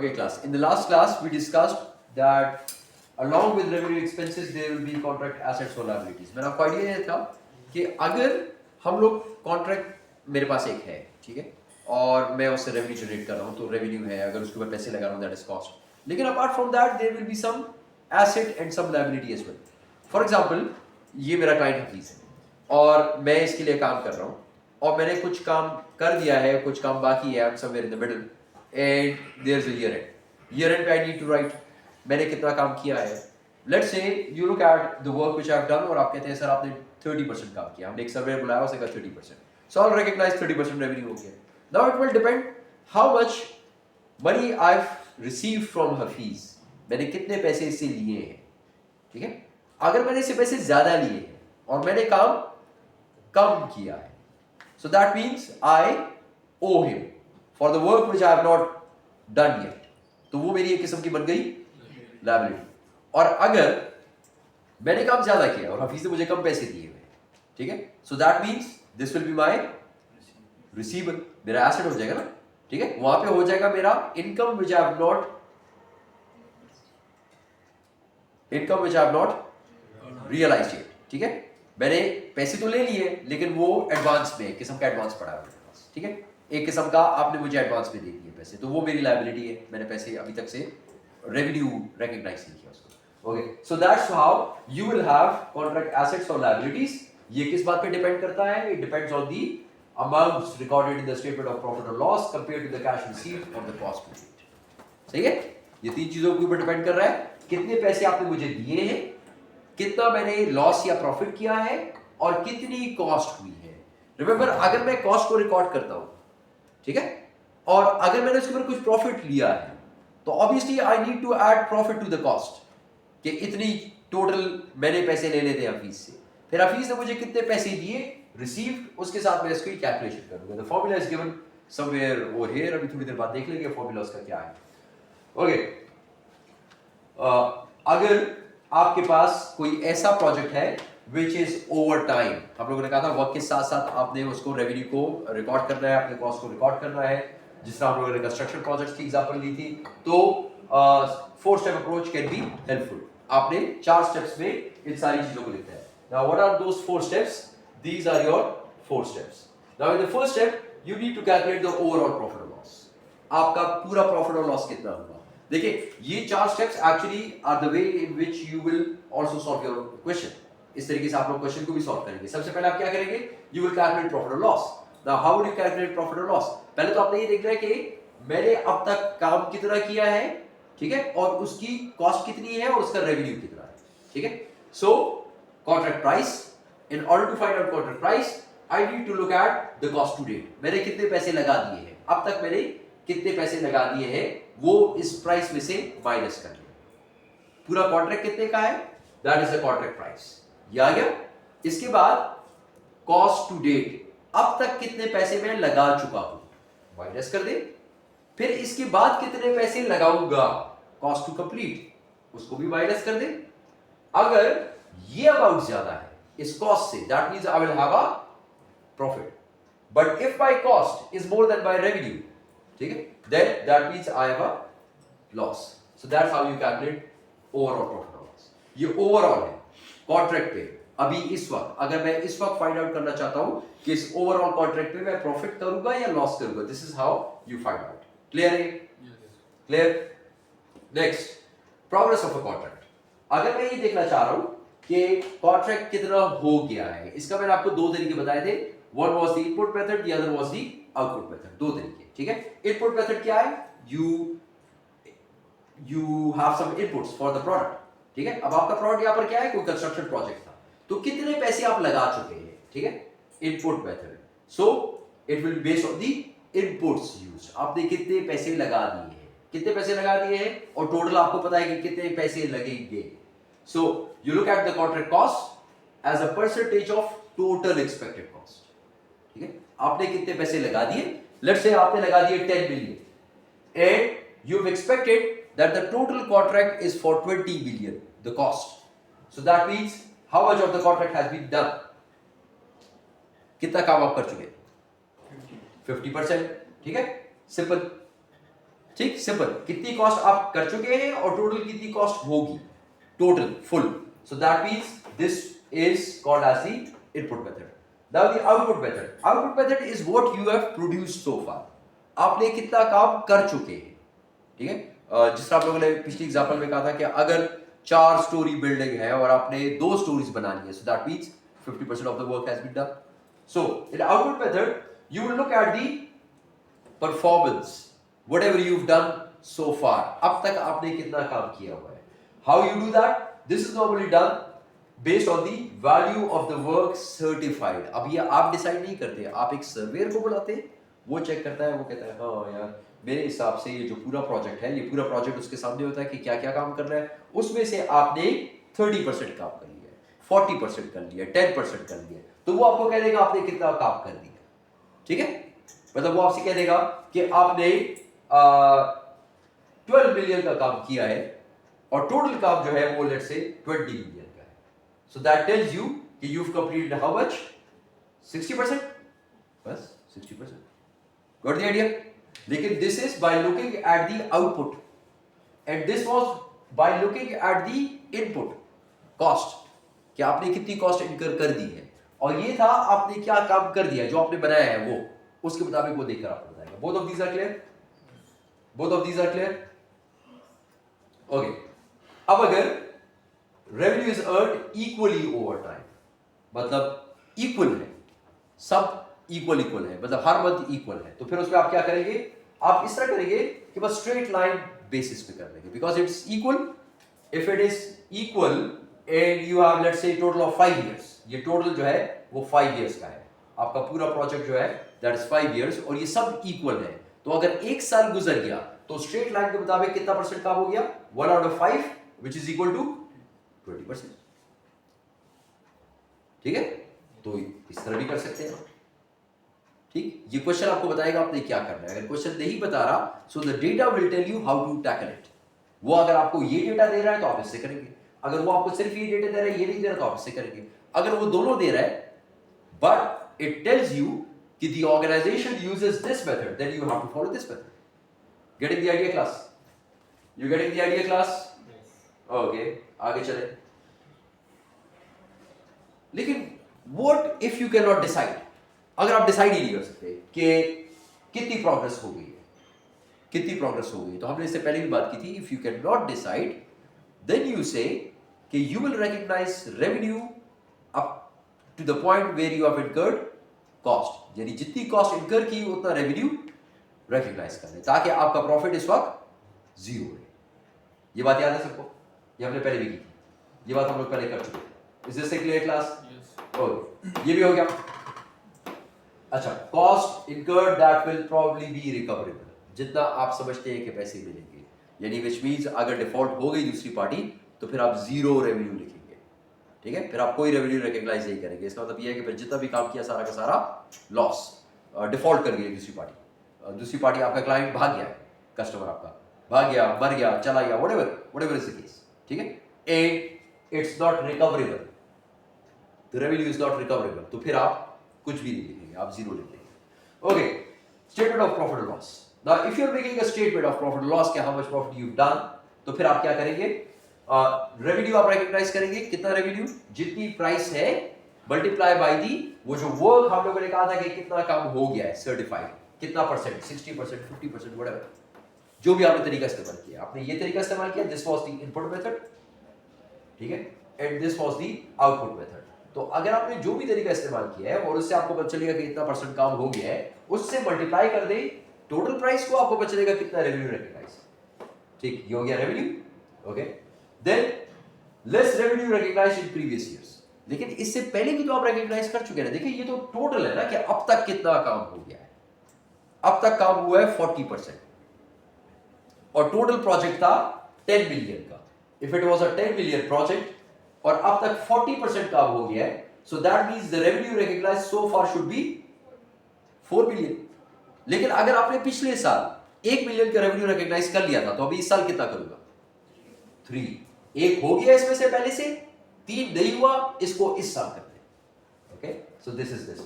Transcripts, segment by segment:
Okay, class. In the last class, we discussed that along with revenue expenses, there will be contract assets or liabilities. मेरा आपको idea ये था कि अगर हम लोग कॉन्ट्रैक्ट मेरे पास एक है, ठीक है, और मैं उससे रेवेन्यू जनरेट कर रहा हूँ, तो रेवेन्यू है, अगर उसके ऊपर पैसे लगा रहा हूँ, दैट इज कॉस्ट. लेकिन apart from that there will be some asset and some liability as well. For example, ये मेरा क्लाइंट हफीज है और मैं इसके लिए काम कर रहा हूँ और मैंने कुछ काम कर दिया है, कुछ काम बाकी है, I am somewhere in the middle and there is a year end. Year end पे आई नीड टू राइट मैंने कितना काम किया है. Let's say you look at the work which I have done और आप कहते हैं सर आपने 30% काम किया. हमने एक सर्वे बुलाया, उसने कहा 30%, सो आई रिकॉग्नाइज 30% रेवेन्यू हो गया. Now it will depend how much money I have received from Hafeez. मैंने कितने पैसे इससे लिए हैं, ठीक है. अगर मैंने इससे पैसे ज्यादा लिए हैं और मैंने काम कम किया है, so that means I owe him for the work which I have not done yet. तो वो मेरी एक किस्म की बन गई liability. और अगर मैंने काम ज्यादा किया और हफीज ने मुझे कम पैसे दिए हुए, ठीक है, so that means this will be my receivable. मेरा एसेट हो जाएगा ना, ठीक है. वहां पे हो जाएगा मेरा income which I have not realized yet, ठीक है. मैंने पैसे तो ले लिए लेकिन वो एडवांस में, एक किस्म का एडवांस पड़ा है मेरे पास, ठीक है. एक किस्म का आपने मुझे एडवांस में दे दिए पैसे, तो वो मेरी लायबिलिटी है. मैंने पैसे अभी तक से रेवेन्यू रिकॉग्नाइज नहीं किया उसको. Okay, so that's how you will have contract assets और लायबिलिटीज. ये किस बात पे डिपेंड करता है? It depends on the amounts recorded in the statement of profit और loss compared to the cash received और द कॉस्ट पेड. सही है. ये तीन चीजों के ऊपर डिपेंड कर रहा है. कितने पैसे आपने मुझे दिए हैं, कितना मैंने लॉस या प्रॉफिट किया है और कितनी कॉस्ट हुई है. रिमेंबर, अगर मैं कॉस्ट को रिकॉर्ड करता हूं, ठीक है, और अगर मैंने उसके ऊपर कुछ प्रॉफिट लिया है, तो obviously I need to add profit to the cost कि इतनी टोटल मैंने पैसे ले लेते हैं हफीज से. फिर हफीज ने मुझे कितने पैसे दिए रिसीव्ड, उसके साथ मैं इसकी कैलकुलेशन करूंगा. The formula is given somewhere over here. अभी थोड़ी देर बाद देख लेंगे फॉर्मूला उसका क्या है. ओके, अगर आपके पास कोई ऐसा प्रोजेक्ट है विच इज ओवर टाइम, हम लोगों ने कहा था वर्क के साथ साथ आपने उसको रेवेन्यू को रिकॉर्ड करना है, अपने कॉस्ट को रिकॉर्ड करना है. जिस तरह हम लोगों ने कंस्ट्रक्शन प्रोजेक्ट्स की एग्जांपल दी थी, तो 4 step approach can be helpful. आपने 4 स्टेप्स में इन सारी चीजों को लिखना है. Now what are those 4 steps? These are your 4 steps. Now in the first step you need to calculate the overall profit और लॉस. आपका पूरा प्रॉफिट और लॉस कितना होगा. देखिए, ये 4 steps actually are the way in which you will also solve your question. इस तरीके से आप लोग क्वेश्चन को भी सॉल्व करेंगे. सबसे पहले आप क्या करेंगे? यू विल कैलकुलेट प्रॉफिट और loss. Now how would you calculate profit और लॉस? पहले तो आपने ये देखना है कि मैंने अब तक काम कितना किया है, ठीक है, और उसकी कॉस्ट कितनी है और उसका रेवेन्यू कितना है, ठीक है. So contract price. In order to find out contract price, I need to look at the cost to date. मैंने कितने पैसे लगा दिए हैं, अब तक मैंने कितने पैसे लगा दिए हैं, वो इस प्राइस में से माइनस कर लिया. पूरा कॉन्ट्रैक्ट कितने का है, that is the contract price. ये आ गया. इसके बाद कॉस्ट टू डेट, अब तक कितने पैसे मैं लगा चुका हूं, माइनस कर दे. फिर इसके बाद कितने पैसे लगाऊंगा, कॉस्ट टू कंप्लीट, उसको भी माइनस कर दे. अगर ये अमाउंट ज्यादा है इस कॉस्ट से, that means I will have a profit. But if my cost is more than my revenue, ठीक है, then that means I have a loss. So that's how you calculate overall profit or loss. ये overall है contract पे. अभी इस वक्त अगर मैं इस वक्त फाइंड आउट करना चाहता हूं कि इस ओवरऑल कॉन्ट्रैक्ट पे मैं प्रॉफिट करूंगा या लॉस करूंगा, this is how you find out. Clear है? Clear. Next, progress of a contract. अगर मैं ये देखना चाह रहा हूं कि कॉन्ट्रैक्ट कितना हो गया है, इसका मैंने आपको 2 तरीके बताए थे. One was the input method, the other was the output method. 2 तरीके, ठीक है. इनपुट मेथड क्या है? you have some inputs for the product, ठीक है. अब आपका प्रोडक्ट यहां पर क्या है, कोई कंस्ट्रक्शन प्रोजेक्ट था, तो कितने पैसे आप लगा चुके हैं, ठीक है. Input method. So it will based on the inputs used. आपने कितने पैसे लगा दिए हैं, कितने पैसे लगा दिए हैं और टोटल आपको पता है कि कितने पैसे लगेंगे. So you look at the contract cost as a percentage of total expected cost, ठीक है. आपने कितने पैसे लगा दिए, लेट्स से आपने लगा दिए 10 million and you've expected that the total contract is for 20 million, the cost. So that means how much of the contract has been done? कितना काम आप कर चुके हैं? 50%, ठीक है. सिंपल. ठीक, सिंपल। कितनी कॉस्ट आप कर चुके हैं और टोटल कितनी कॉस्ट होगी, total full. So that means this is called as the input method. Now the output method is what you have produced so far. आपने कितना काम कर चुके हैं, ठीक है। जिस तरह आप लोगों ने पिछली एग्जांपल में कहा था कि अगर 4 स्टोरी बिल्डिंग है और आपने 2 स्टोरीज बनानी है, so that means 50% of the work has been done. So in output method you will look at the performance, whatever you've done so far, अब तक आपने कितना काम किया हुआ है। How you do that? This is normally done based on the value of the work certified। अब ये आप डिसाइड नहीं करते, आप एक सर्वेयर को बुलाते हैं, वो चेक करता है, वो कहता है हाँ यार मेरे हिसाब से ये जो पूरा प्रोजेक्ट है, ये पूरा प्रोजेक्ट उसके सामने होता है कि क्या क्या काम कर रहा है, उसमें से आपने 30% काम कर लिया है, 40% कर लिया, 10% कर लिया, तो वो आपको कह देगा आपने कितना काम कर दिया, ठीक है। मतलब वो आपसे कह देगा कि आपने 12 मिलियन का काम किया है और टोटल काम जो है वो लेट्स से 20 मिलियन का है। सो दैट टेल्स यू कि you have completed how much, 60%, बस 60%। Got the idea. लेकिन this is by looking at the output and this was by looking at the input cost, कि आपने कितनी cost incur कर दी है, और ये था आपने क्या काम कर दिया, जो आपने बनाया है वो, उसके मुताबिक वो देखकर आपको बताएगा। Both of these are clear, both of these are clear, okay. अब अगर revenue is earned equally over time, मतलब इक्वल है, सब इक्वल है, मतलब हर मंथ इक्वल है, तो फिर उसमें आप क्या करेंगे, आप इस तरह करेंगे कि बस स्ट्रेट लाइन बेसिस पे कर लेंगे, because it's equal. If it is equal and you have let's say total of 5 years, ये टोटल जो है वो 5 इयर्स का है, आपका पूरा प्रोजेक्ट जो है दैट इज 5 इयर्स, और ये सब इक्वल है, तो अगर एक साल गुजर गया तो स्ट्रेट लाइन के मुताबिक कितना परसेंट काम हो गया, 1/5 विच इज इक्वल टू 20%, ठीक है। तो इस तरह भी कर सकते हैं, ठीक। ये क्वेश्चन आपको बताएगा आपने क्या करना है। अगर क्वेश्चन नहीं बता रहा, so the data will tell you how to tackle it. वो अगर आपको ये डेटा दे रहा है तो आप इससे करेंगे, अगर वो आपको सिर्फ ये डेटा दे रहा है, ये नहीं दे रहा, तो आप इससे करेंगे। अगर वो दोनों दे रहा है बट इट टेल्स यू कि the organization uses this method, then you have to follow this method. Getting the idea class? You getting the idea class? Okay, आगे चले। लेकिन what if you can not decide, अगर आप decide ही नहीं कर सकते कि कितनी प्रोग्रेस हो गई है, कितनी प्रोग्रेस हो गई, तो हमने इससे पहले भी बात की थी, if you can not decide then you say कि you will recognize revenue up to the point where you have incurred cost, यानी जितनी कॉस्ट इनकर की उतना रेवेन्यू रिकॉग्नाइज कर ले, ताकि आपका प्रॉफिट इस वक्त 0 है। ये बात याद है सबको? ये हमने पहले भी की थी, ये बात हम लोग पहले कर चुके थे। Is this clear class? Okay, ये भी हो गया। अच्छा, cost incurred that will probably be recoverable, जितना आप समझते हैं कि पैसे मिलेंगे, यानी विच मींस अगर डिफॉल्ट हो गई दूसरी पार्टी तो फिर आप 0 रेवेन्यू लिखेंगे, ठीक है। फिर आप कोई रेवेन्यू रिकॉग्नाइज नहीं करेंगे, इसका मतलब ये है कि फिर जितना भी काम किया सारा का सारा लॉस, डिफॉल्ट कर गई दूसरी पार्टी, आपका क्लाइंट भाग गया है, कस्टमर आपका भाग गया, मर गया, चला गया, व्हाटएवर इज द केस, ठीक है, and it's not recoverable, the revenue is not recoverable, तो फिर आप कुछ भी नहीं लिखेंगे, आप 0 लिख देंगे। Okay, statement of profit and loss. Now if you are making a statement of profit and loss, how much profit you have done, तो फिर आप क्या करेंगे, रेवेन्यू आप रिकॉग्नाइज करेंगे, कितना रेवेन्यू, जितनी प्राइस है मल्टीप्लाई बाय दी वो जो वर्क हम लोगों ने कहा था कि कितना काम हो गया है सर्टिफाइड, कितना परसेंट, 60%, 50%, व्हाटएवर, जो भी आपने तरीका इस्तेमाल किया, आपने ये तरीका इस्तेमाल किया, this was the input method, ठीक है, and this was the output method. तो अगर आपने जो भी तरीका इस्तेमाल किया है और उससे आपको पता चलेगा कि इतना परसेंट काम हो गया है, उससे मल्टीप्लाई कर दे टोटल प्राइस को, आपको पता चलेगा कितना रेवेन्यू रिकॉग्नाइज, ठीक, ये हो गया revenue. Okay, then less revenue recognize in previous years, लेकिन इससे पहले भी तो आप रिकॉग्नाइज कर चुके हैं। देखिए ये तो टोटल है ना कि अब तक कितना काम हो गया है, अब तक काम हुआ है 40%, और टोटल प्रोजेक्ट था 10 मिलियन का। If it was a 10 million project और अब तक 40% काम हो गया है, so that means the revenue recognized so far should be 4 million. लेकिन अगर आपने पिछले साल 1 मिलियन का रेवेन्यू रिकॉग्नाइज कर लिया था, तो अभी इस साल कितना करूंगा, 3, एक हो गया इसमें से पहले से, 3 नहीं हुआ, इसको इस साल करते हैं। Okay, so this is this.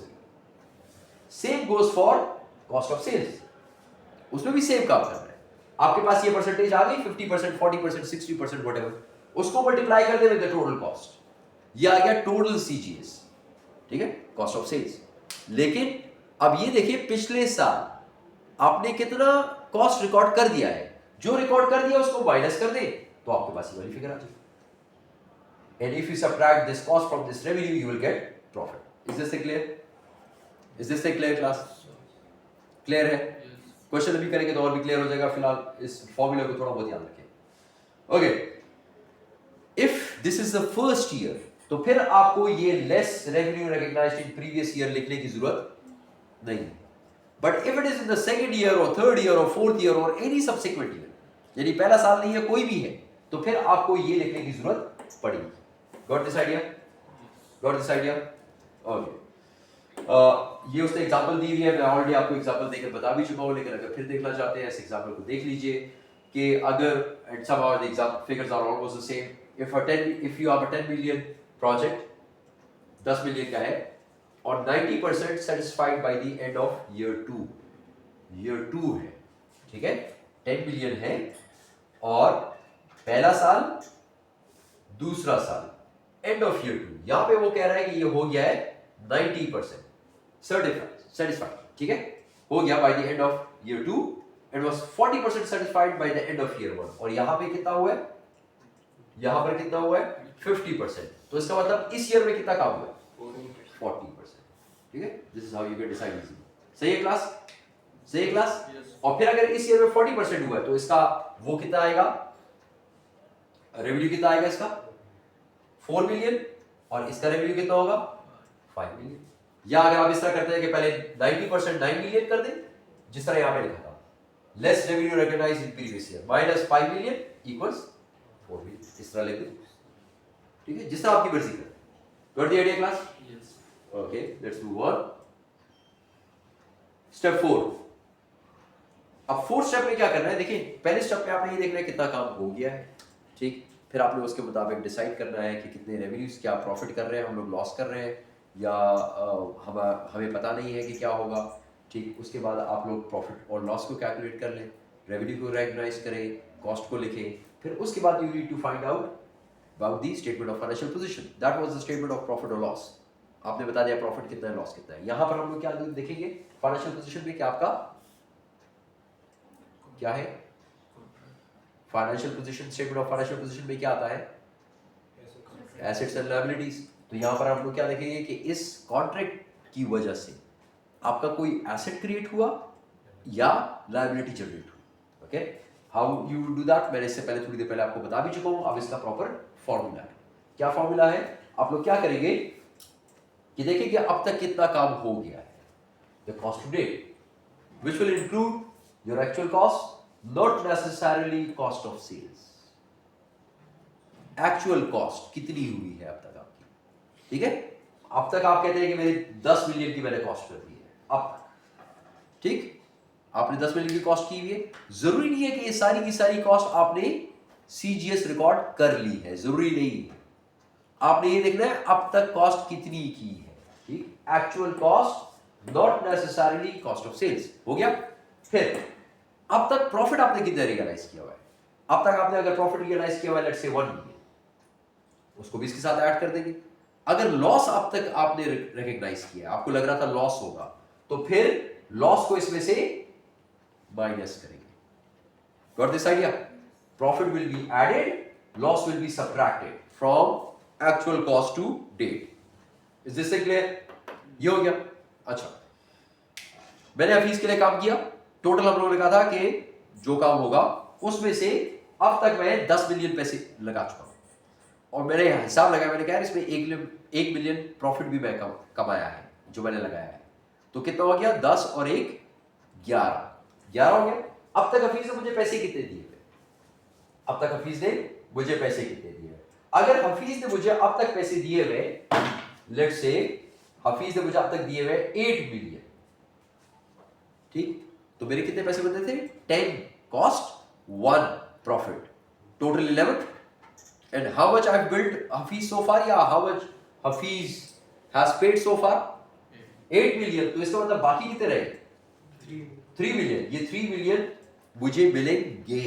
Same goes for cost of sales, उसमें भी सेम काम कर रहा है। आपके पास ये परसेंटेज आ गई 50%, 40%, 60%, व्हाटएवर, उसको मल्टीप्लाई कर दे विद द टोटल कॉस्ट, ये आ गया टोटल सीजीएस, ठीक है, कॉस्ट ऑफ सेल्स। लेकिन अब ये देखिए पिछले साल आपने कितना कॉस्ट रिकॉर्ड कर दिया है, जो रिकॉर्ड कर दिया उसको माइनस कर दे तो आपके पास ये वाली फिगर आ जाएगी। And if you subtract this cost from this revenue, you will get profit. Is this clear? Is this clear class? Clear है? क्वेश्चन अभी करेंगे तो और भी क्लियर हो जाएगा, फिलहाल इस फॉर्मूला को थोड़ा बहुत याद रखें। Okay, if this is the first year तो फिर आपको ये less revenue recognised in previous year लिखने की जरूरत नहीं है। But if it is in the second year और थर्ड ईयर और फोर्थ ईयर और एनी सब्सिक्वेंट ईयर, यानी पहला साल नहीं है कोई भी है, तो फिर आपको ये लिखने की जरूरत पड़ेगी। Got this idea? Got this idea? Okay. ये उसने एग्जांपल दी हुई है, मैं ऑलरेडी आपको एग्जांपल देकर बता भी चुका हूँ, लेकिन अगर फिर देखना चाहते हैं इस एग्जांपल को देख लीजिए कि अगर and somehow the example figures are almost the same. If you have a 10 million project, 10 million का है और 90% satisfied by the end of year 2, year 2 है, ठीक है, 10 मिलियन है और पहला साल दूसरा साल एंड ऑफ ईयर 2, यहां पे वो कह रहा है कि ये हो गया है 90% satisfied, ठीक है, हो गया by the end of year 2 and was 40% satisfied by the end of year 1, और यहां पे कितना हुआ है, यहां पर कितना हुआ है 50%, तो इसका मतलब इस ईयर में कितना काम हुआ है 40%, ठीक है। This is how you can decide easy. सही है क्लास? सही है क्लास? और फिर अगर इस ईयर में 40% हुआ है तो इसका वो कितना आएगा, रेवेन्यू कितना आएगा इसका 4 मिलियन, और इसका रेवेन्यू कितना होगा 5 मिलियन। या अगर आप इस तरह करते हैं कि पहले 90% 9 मिलियन कर दें, जिस तरह यहां पे लिखा था, less revenue recognised in previous year minus 5 million equals 4 million, इस तरह लिख दें, ठीक है, जिस तरह आपकी मर्जी करें। Got the idea class? Yes. Okay, let's move on. Step 4। अब फोर्थ स्टेप में क्या करना है, देखिए पहले स्टेप में आपने ये देखना है कितना काम हो गया है, ठीक, फिर आपने उसके मुताबिक डिसाइड करना है कि कितने रेवेन्यूज, क्या प्रॉफिट कर रहे हैं हम लोग, लॉस कर रहे हैं, या हमें पता नहीं है कि क्या होगा, ठीक। उसके बाद आप लोग प्रॉफिट और लॉस को कैलकुलेट कर लें, रेवेन्यू को रिकॉग्नाइज करें, कॉस्ट को लिखें, फिर उसके बाद you need to find out about the statement of financial position. That was the statement of profit और लॉस। आपने बता दिया प्रॉफिट कितना है, लॉस कितना है। यहाँ पर हम लोग क्या देखेंगे फाइनेंशियल पोजीशन में, कि आपका क्या है financial position, statement of financial position में क्या आता है, एसेट्स एंड लायबिलिटीज। तो यहाँ पर हम लोग क्या देखेंगे कि इस कॉन्ट्रैक्ट की वजह से आपका कोई एसेट क्रिएट हुआ या लायबिलिटी जनरेट हुई। Okay, how you do that मैंने इससे पहले थोड़ी देर पहले आपको बता भी चुका हूँ। अब इसका प्रॉपर फॉर्मूला है। क्या फॉर्मूला है, आप लोग क्या करेंगे कि देखेंगे अब तक कितना काम हो गया है, the cost to date, which will include your actual cost, not necessarily cost of sales. Actual cost कितनी हुई है अब तक आपकी, ठीक है। अब तक आप कहते हैं कि मेरी 10 मिलियन की मैंने कॉस्ट कर दी है अब, ठीक, आपने 10 मिलियन की कॉस्ट की हुई है। जरूरी नहीं है कि ये सारी की सारी कॉस्ट आपने सीजीएस रिकॉर्ड कर ली है, जरूरी नहीं। आपने ये देखना है अब तक कॉस्ट कितनी की है, ठीक, actual cost, not necessarily cost of sales. हो गया। फिर अब तक प्रॉफिट आपने कितना रियलाइज किया हुआ है, अब तक आपने अगर प्रॉफिट रियलाइज किया हुआ है लेट्स से 1 मिलियन, उसको भी इसके साथ ऐड कर देंगे। अगर लॉस अब तक आपने रिकॉग्नाइज किया, आपको लग रहा था लॉस होगा, तो फिर लॉस को इसमें से माइनस करेंगे। Got this idea? Profit will be added, loss will be subtracted from actual cost to date. Is this clear? ये हो गया। अच्छा, मैंने हफीज के लिए काम किया, टोटल हम लोगों ने कहा था कि जो काम होगा उसमें से अब तक मैं 10 मिलियन पैसे लगा चुका हूं, और मैंने हिसाब लगाया, मैंने कहा इसमें 1 मिलियन प्रॉफिट भी मैं कमाया है जो मैंने लगाया है। तो कितना हो गया, 10 और 1 11 हो गया। अब तक हफीज ने मुझे पैसे कितने दिए हुए, अब तक हफीज ने मुझे पैसे कितने दिए हुए। अगर हफीज ने मुझे अब तक पैसे दिए हुए, लेट्स से हफीज ने मुझे अब तक दिए हुए 8 मिलियन, ठीक, तो मेरे कितने पैसे बनते थे, 10 cost 1 profit, total 11। And how much I've built Hafiz so far, या how much Hafiz has paid so far? 8 million. तो इसका मतलब बाकी कितने रहे, 3 मिलियन। ये 3 मिलियन मुझे मिलेंगे,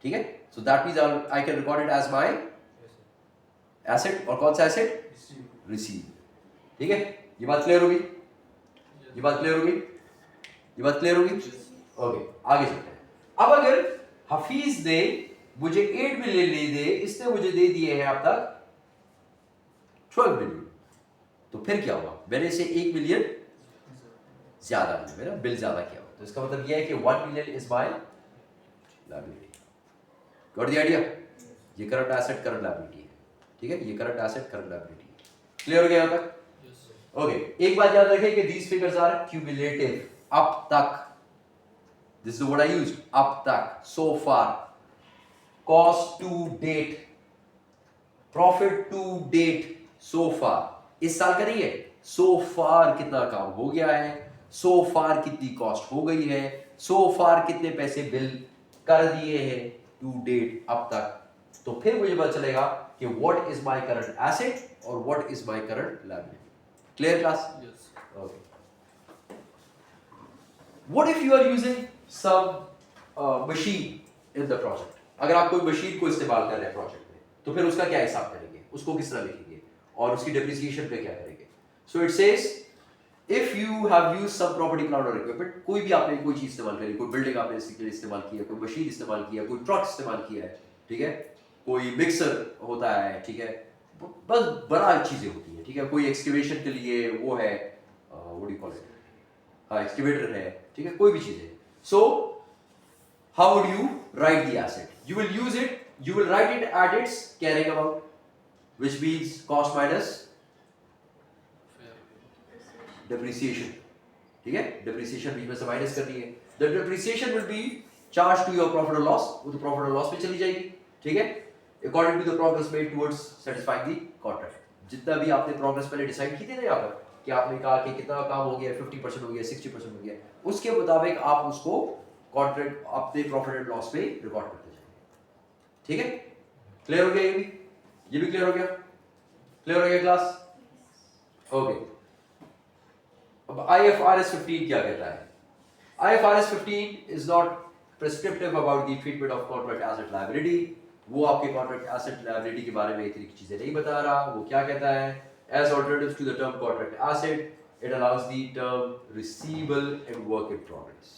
ठीक है। So that means I can record it as my asset. और कौन सा एसेट? रिसीव, ठीक है। ये बात क्लियर होगी? ये बात क्लियर होगी? ये बात क्लियर होगी? ओके, आगे चलते हैं। अब अगर हफीज ने मुझे 8 मिलियन ले दे, इसने मुझे दे दिए हैं अब तक 12 मिलियन, तो फिर क्या हुआ? मैंने इसे 1 मिलियन ज्यादा लिया, मेरा बिल ज्यादा किया हुआ, तो इसका मतलब यह है कि 1 million is my liability. Got the idea? ये करंट एसेट करंट लायबिलिटी है, ठीक है। ये करंट एसेट करंट लायबिलिटी है। क्लियर हो गया यहां तक? ओके, एक बात याद रखें कि these figures are cumulative, अब तक। This is what I used, अब तक, so far, cost to date, profit to date, so far। इस साल का नहीं है, so far कितना काम हो गया है, so far कितनी कॉस्ट हो गई है, so far कितने पैसे बिल कर दिए हैं, to date, अब तक। तो फिर मुझे पता चलेगा कि what is my current asset और what is my current liability। Clear class? Yes. Okay. What if you are using some machine in the project? अगर आप कोई मशीन को इस्तेमाल कर रहे हैं प्रोजेक्ट में, तो फिर उसका क्या हिसाब करेंगे, उसको किस तरह लिखेंगे और उसकी डेप्रिसिएशन पे क्या करेंगे? So it says if you have used some property, plant or equipment, कोई भी आपने कोई चीज इस्तेमाल करी, कोई बिल्डिंग आपने इसके लिए इस्तेमाल किया, कोई मशीन इस्तेमाल किया, कोई ट्रक इस्तेमाल किया है, ठीक है, कोई मिक्सर होता है, ठीक है, बस बड़ा चीजें होती है, ठीक है, कोई एक्सकेवेशन के लिए वो है, what do you call it, हाँ एक्सकेवेटर है, ठीक है, कोई भी चीज है। So how would you right the asset? You will use it, you will write it at its carrying amount, which means cost minus depreciation, ठीक है, depreciation बीच में से माइनस करनी है। The depreciation will be charged to your profit or loss, वो तो profit or loss में चली जाएगी, ठीक है, according to the progress made towards satisfying the contract। जितना भी आपने progress पहले डिसाइड की थी ना यहाँ पर, कि आपने कहा कि कितना काम हो गया, 50% हो गया, 60% हो गया, उसके मुताबिक आप उसको कॉन्ट्रैक्ट अपने प्रॉफिट एंड लॉस पे रिकॉर्ड करते जाएंगे, ठीक है। क्लियर हो गया? ये भी क्लियर हो गया? क्लियर हो गया क्लास? ओके। अब IFRS 15 क्या कहता है? IFRS 15 is not prescriptive about the treatment of contract asset liability। वो आपके contract asset liability के बारे में इतनी चीजें नहीं बता रहा। वो क्या कहता है? As alternatives to the term contract asset, it allows the term receivable and work in progress।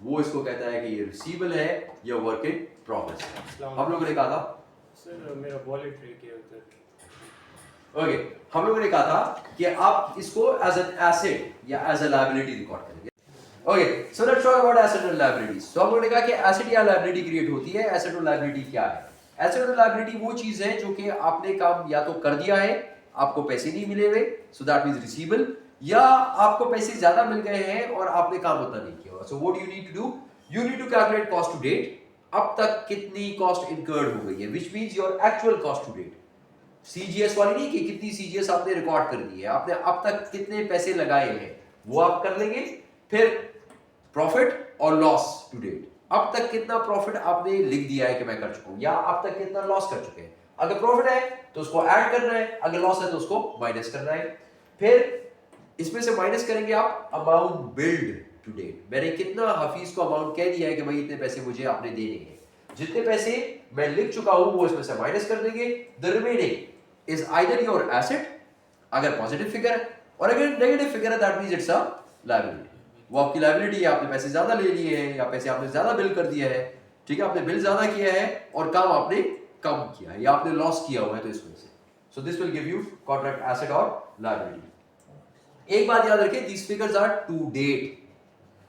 वो इसको कहता है कि ये receivable है या work in progress है। हम लोगों ने कहा था सर मेरा वॉलेट रह गया उधर। ओके, हम लोगों ने कहा था कि आप इसको एज एन एसेट या एज अ लायबिलिटी रिकॉर्ड करेंगे। Okay, so let's talk about asset and liabilities. सो हम लोगों ने कहा कि एसेट या लायबिलिटी क्रिएट होती है। एसेट और लायबिलिटी क्या है? एसेट और लायबिलिटी वो चीज है जो कि आपने काम या तो कर दिया है, आपको पैसे नहीं मिले हुए, सो दैट मींस रिसीवेबल, या आपको पैसे ज्यादा मिल गए हैं और आपने काम उतना नहीं किया। So what you need to do, you need to calculate cost to date, अब तक कितनी कॉस्ट इनकर्ड हो गई है, which means your actual cost to date. CGS वाली नहीं कि कितनी सीजीएस आपने रिकॉर्ड कर दी है, आपने अब तक कितने पैसे लगाए हैं वो आप कर लेंगे। फिर प्रॉफिट और लॉस टू डेट, अब तक कितना प्रॉफिट आपने लिख दिया है कि मैं कर चुका हूं, या अब तक कितना लॉस कर चुके हैं। अगर प्रॉफिट है तो उसको ऐड करना है, अगर लॉस है तो उसको माइनस करना है। फिर इसमें से माइनस करेंगे आप अमाउंट बिल्ड टू डेट, मैंने कितना हफीज को अमाउंट कह दिया है कि भाई इतने पैसे मुझे आपने देने हैं, जितने पैसे मैं लिख चुका हूं वो इसमें से माइनस कर देंगे। The remaining is either your asset अगर पॉजिटिव फिगर है, और अगर नेगेटिव फिगर है that means it's a liability. वो आपकी लायबिलिटी है, आपने पैसे ज्यादा ले लिए हैं या पैसे आपने ज्यादा बिल कर दिया है, ठीक है, आपने बिल ज्यादा किया है और काम आपने कम किया है या आपने लॉस किया हुआ है, तो इसमें से so this will give you contract asset और लायबिलिटी। एक बात याद रखें, these figures are to date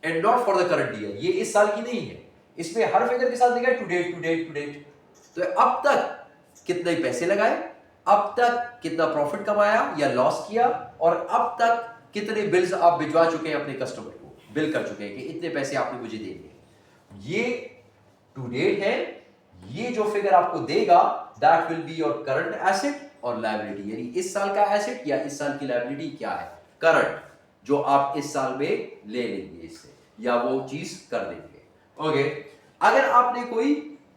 and not for the current year. ये इस साल की नहीं है, इसमें हर फिगर के साथ लिखा है to date to date to date. तो अब तक कितने पैसे लगाए, अब तक कितना प्रॉफिट कमाया या लॉस किया, और अब तक कितने बिल्स आप भिजवा चुके हैं अपने कस्टमर को, बिल कर चुके हैं कि इतने पैसे आपने मुझे दे दिए। ये टू डेट है। ये जो फिगर आपको देगा that will be your current asset और लायबिलिटी, यानी इस साल का एसेट या इस साल की लायबिलिटी क्या है, करंट, जो आप इस साल में ले लेंगे इससे या वो चीज कर देंगे। ओके, अगर आपने कोई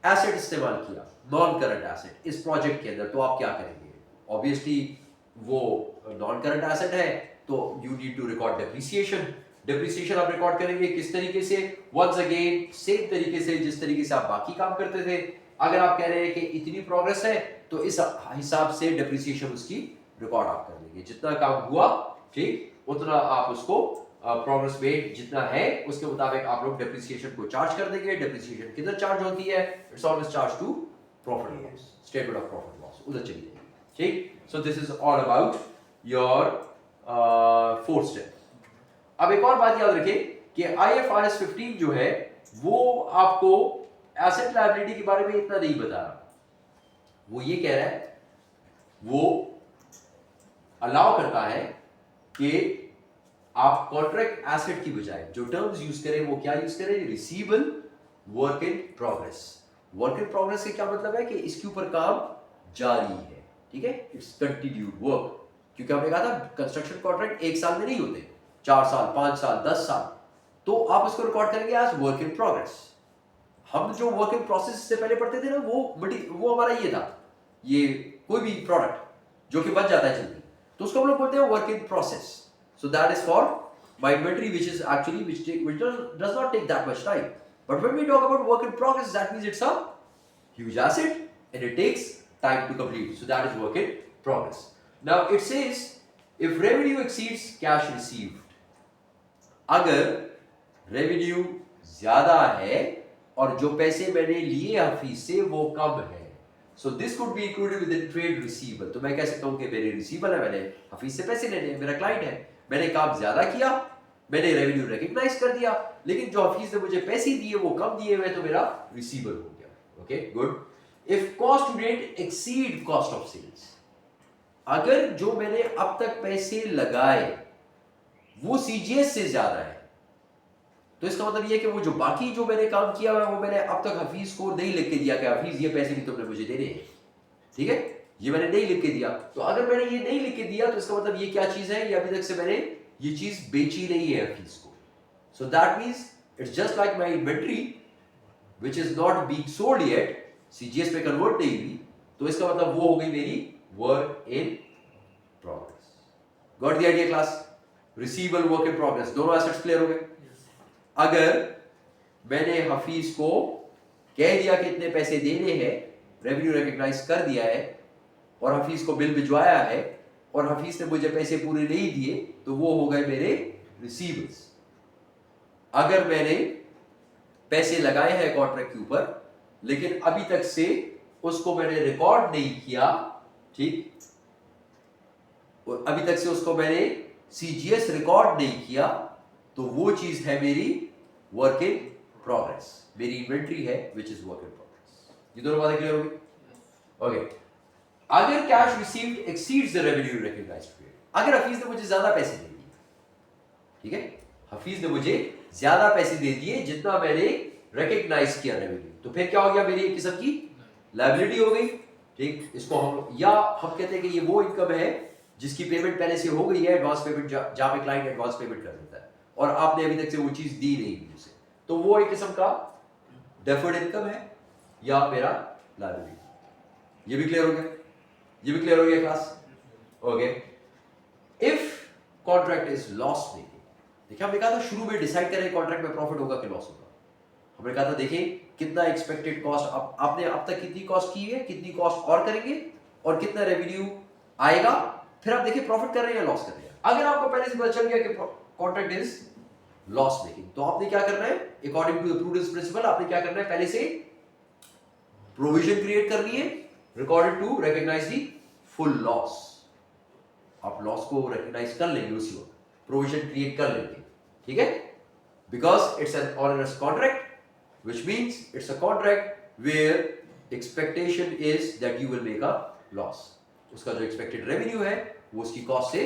एसेट इस्तेमाल किया नॉन करंट एसेट इस प्रोजेक्ट के अंदर, तो आप क्या करेंगे? ऑब्वियसली वो नॉन करंट एसेट है तो you need to record depreciation. Depreciation आप रिकॉर्ड करेंगे किस तरीके से, वंस अगेन सेम तरीके से जिस तरीके से आप बाकी काम करते थे। अगर आप कह रहे हैं कि इतनी प्रोग्रेस है तो इस हिसाब से डिप्रिसिएशन उसकी रिकॉर्ड आप कर लेंगे, जितना काम हुआ ठीक उतना आप उसको प्रोग्रेस वेट जितना है उसके मुताबिक आप लोग डिप्रिसिएशन को चार्ज कर देंगे। डिप्रिसिएशन किधर चार्ज होती है, it's always charge to profit and loss, statement of profit loss, उधर चली जाएगी ठीक। So this is all about your fourth step. अब एक और बात याद रखें कि IFRS 15 जो है वो आपको एसेट लायबिलिटी के बारे में इतना नहीं बता रहा, वो ये कह रहा है, वो अलाउ करता है कि आप कॉन्ट्रैक्ट एसेट की बजाय जो टर्म्स यूज करें वो क्या यूज करें, receivable work in progress. Work in progress का क्या मतलब है कि इसके ऊपर काम जारी है, ठीक है, इट्स कंटिन्यूड वर्क। क्योंकि हमने कहा था कंस्ट्रक्शन कॉन्ट्रैक्ट एक साल में नहीं होते, 4 साल 5 साल 10 साल, तो आप इसको रिकॉर्ड करेंगे एज वर्क इन प्रोग्रेस। हम जो वर्क इन प्रोसेस से पहले पढ़ते थे ना वो हमारा ये था, ये कोई भी प्रोडक्ट जो कि बच जाता है जल्दी तो उसको हम लोग बोलते हैं work in process. So that is for my inventory which is actually which does not take that much time, but when we talk about work in progress that means it's a huge asset and it takes time to complete, so that is work in progress. Now it says if revenue exceeds cash received, अगर revenue ज्यादा है और जो पैसे मैंने लिए हफीज से वो कम है, so this could be included with in trade receivable. तो मैं कह सकता हूं कि मेरे रिसीवेबल है, मैंने हफीज से पैसे लेने हैं, मेरा क्लाइंट है, मैंने काम ज्यादा किया, मैंने रेवेन्यू रिकॉग्नाइज कर दिया, लेकिन जो हफीज ने मुझे पैसे दिए वो कम दिए हुए, तो मेरा रिसीवेबल हो गया। Okay good. If cost to date exceed cost of sales, अगर जो मैंने अब तक पैसे लगाए वो सीजीएस से ज्यादा है, तो इसका मतलब ये कि वो जो बाकी जो मैंने काम किया है वो मैंने अब तक हफीज को नहीं लिख के दिया कि हफीज ये पैसे भी तुमने मुझे देने हैं, ठीक है, ये मैंने नहीं लिख के दिया। तो अगर मैंने ये नहीं लिख के दिया तो इसका मतलब ये क्या चीज है, ये अभी तक से मैंने ये चीज बेची नहीं है हफीज को। सो that means it's just like my inventory which is not being sold yet, CGS पे कन्वर्ट नहीं हुई, तो इसका मतलब वो हो गई मेरी work in progress. Got the idea class? Receivable work in progress, दोनों एसेट्स क्लियर हो गए। अगर मैंने हफीज को कह दिया कि इतने पैसे देने हैं, रेवेन्यू रिकॉग्नाइज कर दिया है और हफीज को बिल भिजवाया है और हफीज ने मुझे पैसे पूरे नहीं दिए, तो वो हो गए मेरे रिसीवेबल्स। अगर मैंने पैसे लगाए हैं कॉन्ट्रैक्ट के ऊपर लेकिन अभी तक से उसको मैंने रिकॉर्ड नहीं किया, ठीक, और अभी तक से उसको मैंने सीजीएस रिकॉर्ड नहीं किया, तो वो चीज है मेरी वर्क इन प्रोग्रेस, मेरी इन्वेंट्री है which is work in progress. ये दोनों बातें क्लियर होगी? ओके। अगर cash received exceeds the revenue recognised period, अगर हफीज ने मुझे ज्यादा पैसे दे दिए, ठीक है, हफीज ने मुझे ज्यादा पैसे दे दिए जितना मैंने रिकॉग्नाइज किया रेवेन्यू, तो फिर क्या हो गया, मेरी एक किस्म की लायबिलिटी हो गई, ठीक। इसको हम कहते हैं कि ये वो इनकम है जिसकी पेमेंट पहले से हो गई है, एडवांस पेमेंट, जहां पे क्लाइंट एडवांस पेमेंट कर देता है और आपने अभी तक से वो चीज दी नहीं मुझे, तो वो एक किस्म का डेफर्ड इनकम है या मेरा लायबिलिटी। ये भी क्लियर हो गया? ये भी क्लियर हो गया class? Okay. If contract is loss making, देखिए हमने कहा था शुरू में डिसाइड करें कॉन्ट्रैक्ट में प्रॉफिट होगा कि लॉस होगा। हमने कहा था देखिए कितना एक्सपेक्टेड कॉस्ट, आपने अब तक कितनी कॉस्ट की है, कितनी कॉस्ट और करेंगे और कितना रेवेन्यू आएगा, फिर आप देखिए प्रॉफिट कर रहे हैं या लॉस कर रहे हैं। अगर आपको पहले से पता चल गया कि कॉन्ट्रैक्ट इज लॉस मेकिंग, तो आपने क्या करना है, according to the prudence principle आपने क्या करना है, पहले से प्रोविजन क्रिएट करनी है recorded to recognise the full loss. आप लॉस को रिकॉग्नाइज कर लेंगे उसी वक्त, प्रोविजन क्रिएट कर लेंगे, ठीक है, because it's an onerous contract which means it's a contract where expectation is that you will make a loss. उसका जो एक्सपेक्टेड रेवेन्यू है वो उसकी कॉस्ट से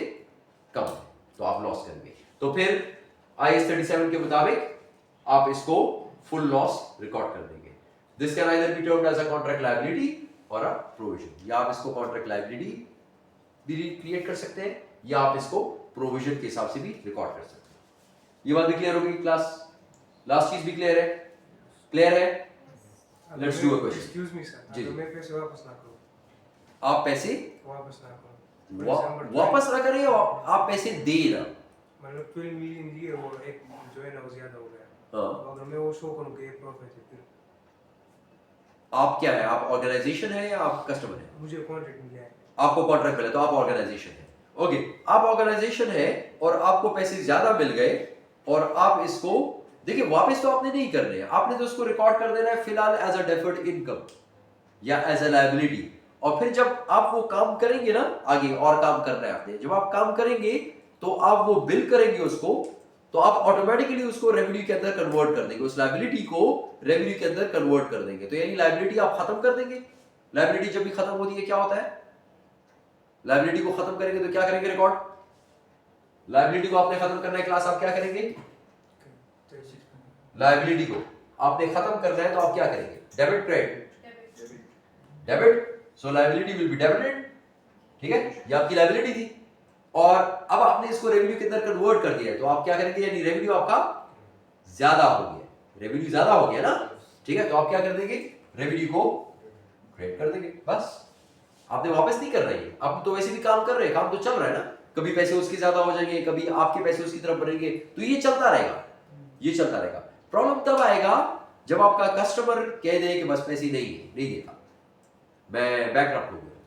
कम है, तो आप लॉस करेंगे। तो फिर IAS 37 के मुताबिक आप इसको फुल लॉस रिकॉर्ड कर देंगे। This can either be termed as a contract liability और अ प्रोविजन, या आप इसको कॉन्ट्रैक्ट लायबिलिटी भी क्रिएट कर सकते हैं या आप इसको प्रोविजन के हिसाब से भी रिकॉर्ड कर सकते हैं। ये बात भी क्लियर होगी क्लास? लास्ट चीज भी क्लियर है? क्लियर है? Let's do a question. Excuse me sir, जी, अगर मैं पैसे वापस ना करूं, आप पैसे वापस ना करूं, वापस ना करें, आप पैसे दे ना, मतलब 12 मिलियन दिए वो एक जो है ना वो ज्यादा हो गया। हाँ। तो अगर मैं वो शो करूँ कि ये प्रॉफिट है फिर आप क्या है, आप ऑर्गेनाइजेशन है या आप कस्टमर है? मुझे कॉन्ट्रैक्ट मिला है। आपको कॉन्ट्रैक्ट मिला तो आप ऑर्गेनाइजेशन है। ओके, आप ऑर्गेनाइजेशन है और आपको पैसे ज्यादा मिल गए और आप इसको देखिए वापस तो आपने नहीं करने हैं, आपने तो उसको रिकॉर्ड कर देना है फिलहाल एज अ डेफर्ड इनकम या एज अ लायबिलिटी। और फिर जब आप वो काम करेंगे ना, आगे और काम करना है आपने, जब आप काम करेंगे तो आप वो बिल करेंगे उसको, तो आप ऑटोमेटिकली उसको रेवेन्यू के अंदर कन्वर्ट कर देंगे, उस लायबिलिटी को रेवेन्यू के अंदर कन्वर्ट कर देंगे। तो यानी लायबिलिटी आप खत्म कर देंगे। लायबिलिटी जब भी खत्म होती है क्या होता है, लायबिलिटी को खत्म करेंगे तो क्या करेंगे, रिकॉर्ड। लायबिलिटी को आपने खत्म करना है क्लास, आप क्या करेंगे, लायबिलिटी को आपने खत्म करना है तो आप क्या करेंगे, debit credit, debit, so liability will be debited, ठीक है, ये आपकी लायबिलिटी थी और अब आपने इसको रेवेन्यू के अंदर कन्वर्ट कर दिया है तो आप क्या करेंगे, यानी रेवेन्यू आपका ज्यादा हो गया, रेवेन्यू ज्यादा हो गया ना, ठीक है, तो आप क्या कर देंगे, रेवेन्यू को क्रेडिट कर देंगे, बस। आपने वापस नहीं कर रही है, आप तो वैसे भी काम कर रहे हैं, काम तो चल रहा है ना, कभी पैसे उसके ज्यादा हो जाएंगे, कभी आपके पैसे उसकी तरफ बढ़ेंगे, तो ये चलता रहेगा, ये चलता रहेगा। प्रॉब्लम तब आएगा जब आपका कस्टमर कह दे कि बस पैसे नहीं है, नहीं देता, मैं बैंकक्रप्ट हो गया,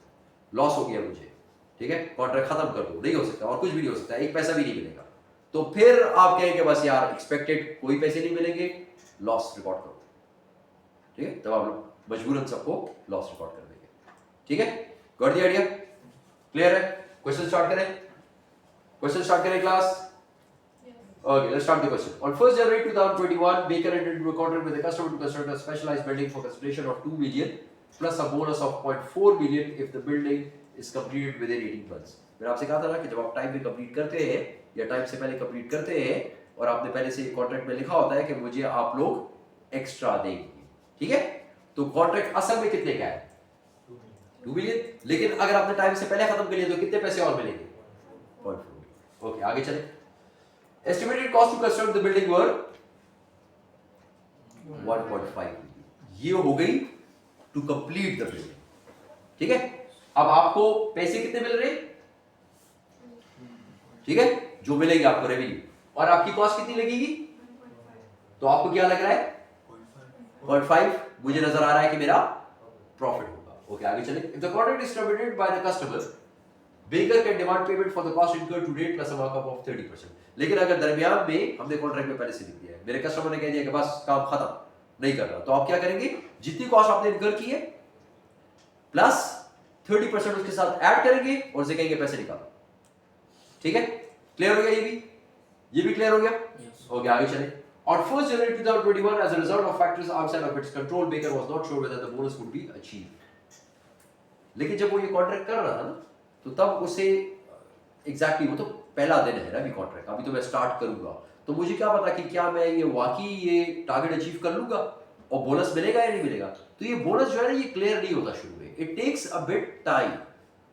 लॉस हो गया मुझे, ठीक है, कॉन्ट्रैक्ट खत्म कर दो, नहीं हो सकता और कुछ भी नहीं हो सकता, एक पैसा भी नहीं मिलेगा, तो फिर आप कहेंगे बस यार एक्सपेक्टेड कोई पैसे नहीं मिलेंगे, लॉस रिकॉर्ड करो, ठीक है, तब आप लोग मजबूरन सबको लॉस रिकॉर्ड कर देंगे, ठीक है, गॉट द आइडिया, क्लियर है? क्वेश्चन स्टार्ट करें, क्वेश्चन स्टार्ट करें class. Okay, let's start the question. On 1st January 2021, Baker entered into a contract with the customer to construct a specialized building for consideration of 2 million plus a bonus of 0.4 million if the building is completed within 18 months. मैंने आपसे कहा था ना कि जब आप time पे complete करते हैं या टाइम से पहले कंप्लीट करते हैं और आपने पहले से कॉन्ट्रैक्ट में लिखा होता है कि मुझे आप लोग एक्स्ट्रा देंगे, ठीक है, तो कॉन्ट्रैक्ट असल में कितने का है, 2 मिलियन, लेकिन अगर आपने टाइम से पहले खत्म कर लिया तो कितने पैसे और मिलेंगे, 0.4। ओके, आगे चले। Estimated cost to construct the building were 1.5 million. ये हो गई to complete the building, ठीक है। अब आपको पैसे कितने मिल रहे, ठीक है, जो मिलेंगे आपको रेवेन्यू, और आपकी कॉस्ट कितनी लगेगी, तो आपको क्या लग रहा है, 0.5 मुझे नजर आ रहा है कि मेरा प्रॉफिट होगा। ओके, आगे चले। If the contract is terminated by the customer, Baker can demand payment for the cost incurred to date plus a markup of 30%. लेकिन अगर दरमियान में हमने कॉन्ट्रैक्ट में पहले से लिख दिया है, मेरे कस्टमर ने कह दिया कि बस काम खत्म, नहीं कर रहा, तो आप क्या करेंगे, जितनी कॉस्ट आपने इनकर की है प्लस 30% उसके साथ ऐड करेंगे और उसे कहेंगे पैसे निकालो, ठीक है, क्लियर हो गया, ये भी क्लियर हो गया, हो गया, आगे चले। On 1st January 2021, as a result of factors outside of its control, Baker was not sure whether the bonus would be achieved. लेकिन जब वो ये कॉन्ट्रैक्ट कर रहा था ना, तो तब उसे एग्जैक्टली वो तो पहला दिन है ना अभी कॉन्ट्रैक्ट, अभी तो मैं स्टार्ट करूंगा, तो मुझे क्या पता कि क्या मैं ये वाकई ये टारगेट अचीव कर लूंगा और बोनस मिलेगा या नहीं मिलेगा। तो ये बोनस जो है ना ये क्लियर नहीं होता शुरू में, it takes a bit time,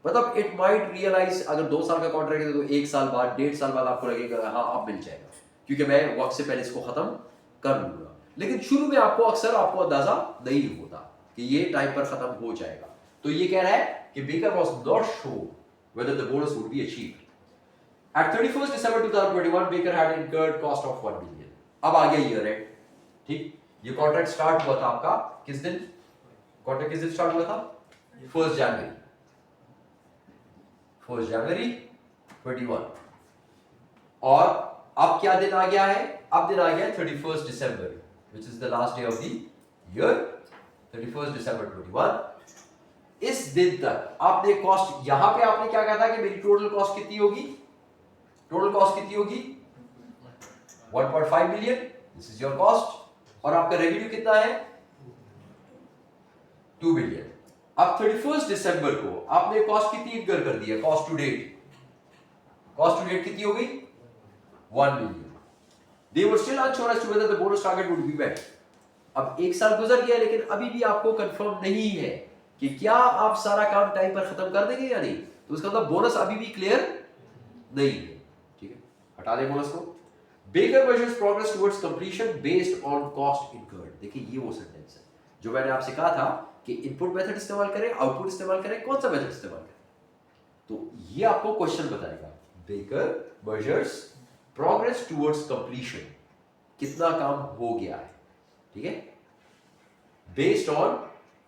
मतलब इट माइट रियलाइज, अगर 2 साल का कॉन्ट्रैक्ट है तो 1 साल बाद 1.5 साल बाद आपको लगेगा हाँ अब मिल जाएगा, क्योंकि मैं वक्त से पहले इसको खत्म कर लूंगा। लेकिन शुरू में आपको अक्सर आपको अंदाजा नहीं होता कि ये टाइम पर खत्म हो जाएगा। तो ये कह रहा है कि baker was not sure whether the bonus would be achieved. At 31st December 2021, Baker had incurred cost of 1 million. अब आ गया ईयर एंड, ठीक, ये कॉन्ट्रैक्ट स्टार्ट हुआ था आपका किस दिन, कॉन्ट्रैक्ट किस दिन स्टार्ट हुआ था, 1st जनवरी 21, और अब क्या दिन आ गया है, अब दिन आ गया 31st December, which is the last day of the year, 31st December 21। इस दिन तक आपने कॉस्ट, यहां पे आपने क्या कहा था कि मेरी टोटल कॉस्ट कितनी होगी, टोटल कॉस्ट कितनी होगी 1.5 million, this is your cost, और आपका रेवेन्यू कितना है 2 मिलियन। अब 31st दिसंबर को आपने कॉस्ट कितनी इनकर कर दी है, cost to date, cost to date कितनी हो गई 1 million. They were still unsure as to whether the bonus target would be met. अब 1 साल गुजर गया लेकिन अभी भी आपको कंफर्म नहीं है कि क्या आप सारा काम टाइम पर खत्म कर देंगे या नहीं, तो उसका मतलब बोनस अभी भी क्लियर नहीं है, ठीक है, हटा दें बोनस को। Baker measures progress towards completion based on cost incurred. देखिए ये वो सेंटेंस है जो मैंने आपसे कहा था कि इनपुट मेथड इस्तेमाल करें, आउटपुट इस्तेमाल करें, कौन सा मेथड इस्तेमाल करें, तो ये आपको क्वेश्चन बताएगा। Baker measures progress towards completion, कितना काम हो गया है, ठीक है, बेस्ड ऑन